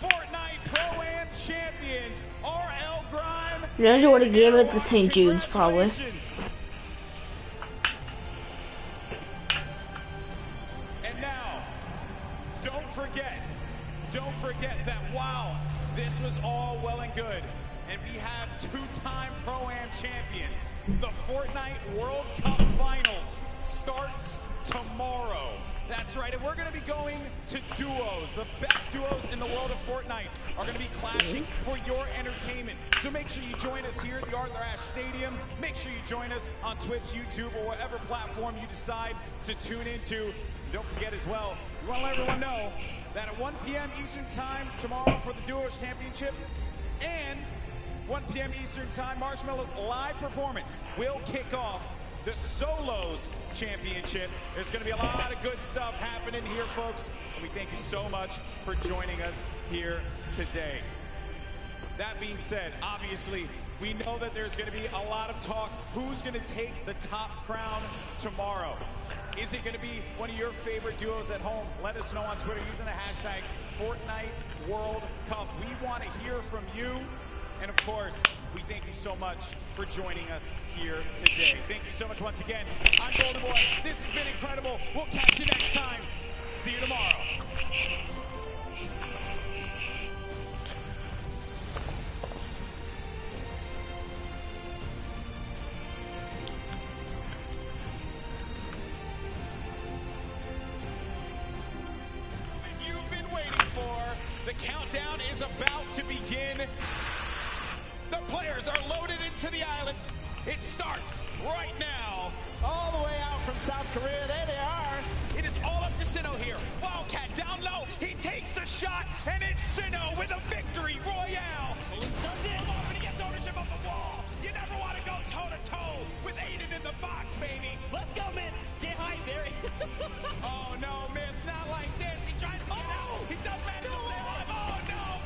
Speaker 9: Fortnite Pro-Am champions, RL Grime.
Speaker 1: They would have gave it to St. Jude's, probably.
Speaker 9: And now, don't forget that, wow, this was all well and good. And we have two-time Pro-Am champions. The Fortnite World Cup Finals starts tomorrow. That's right, and we're going to be going to duos. The best duos in the world of Fortnite are going to be clashing for your entertainment. So make sure you join us here at the Arthur Ashe Stadium. Make sure you join us on Twitch, YouTube, or whatever platform you decide to tune into. And don't forget as well, we want to let everyone know that at 1 p.m. Eastern Time tomorrow for the Duos Championship, and 1 p.m. Eastern Time, Marshmallow's live performance will kick off the Solos Championship. There's going to be a lot of good stuff happening here, folks. And we thank you so much for joining us here today. That being said, obviously, we know that there's going to be a lot of talk. Who's going to take the top crown tomorrow? Is it going to be one of your favorite duos at home? Let us know on Twitter using the hashtag Fortnite World Cup. We want to hear from you. And of course, we thank you so much for joining us here today. Thank you so much once again. I'm Golden Boy. This has been incredible. We'll catch you next time. See you tomorrow. to the island. It starts right now. All the way out from South Korea. There they are. It is all up to Sinnoh here. Wildcat down low. He takes the shot, and it's Sinnoh with a victory royale. Does it off and he gets ownership of the wall. You never want to go toe-to-toe with Aiden in the box, baby.
Speaker 3: Let's go, man. Get high there.
Speaker 9: Oh, no, man. It's not like this. He tries to get out. He does manage to stay alive. Oh, no.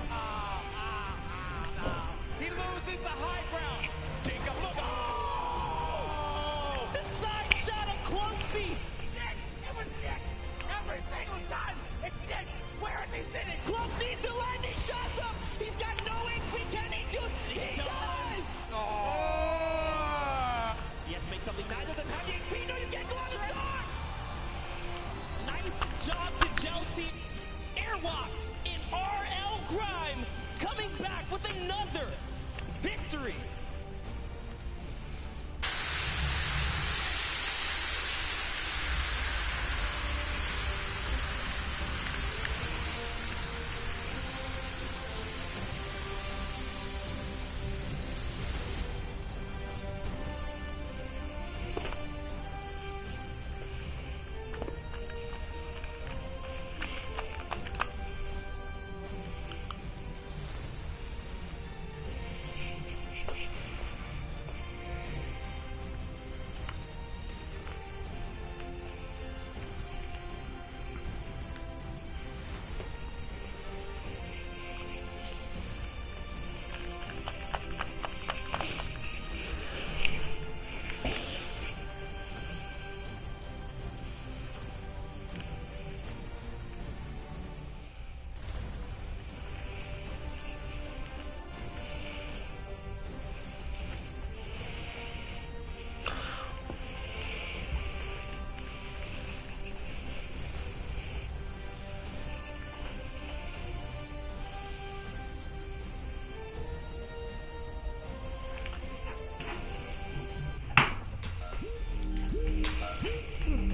Speaker 9: He loses the high ground. Jacob, look. Oh!
Speaker 3: The side shot of Closey.
Speaker 9: Nick, it was Nick. Every single time. It's Nick. Where is he sitting?
Speaker 3: Close needs to land these shots up. He's got no HP. Can he do it? He does.
Speaker 9: Oh!
Speaker 3: He has to make something. Neither of them have the HP. No, you can't go out of start. Nice job to Gel Team. Airwalks in RL Grime coming back with another victory.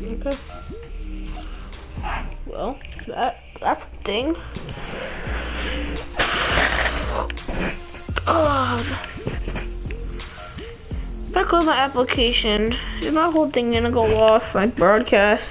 Speaker 1: Okay. Well, that's the thing. If I close my application, is my whole thing gonna go off, like broadcast?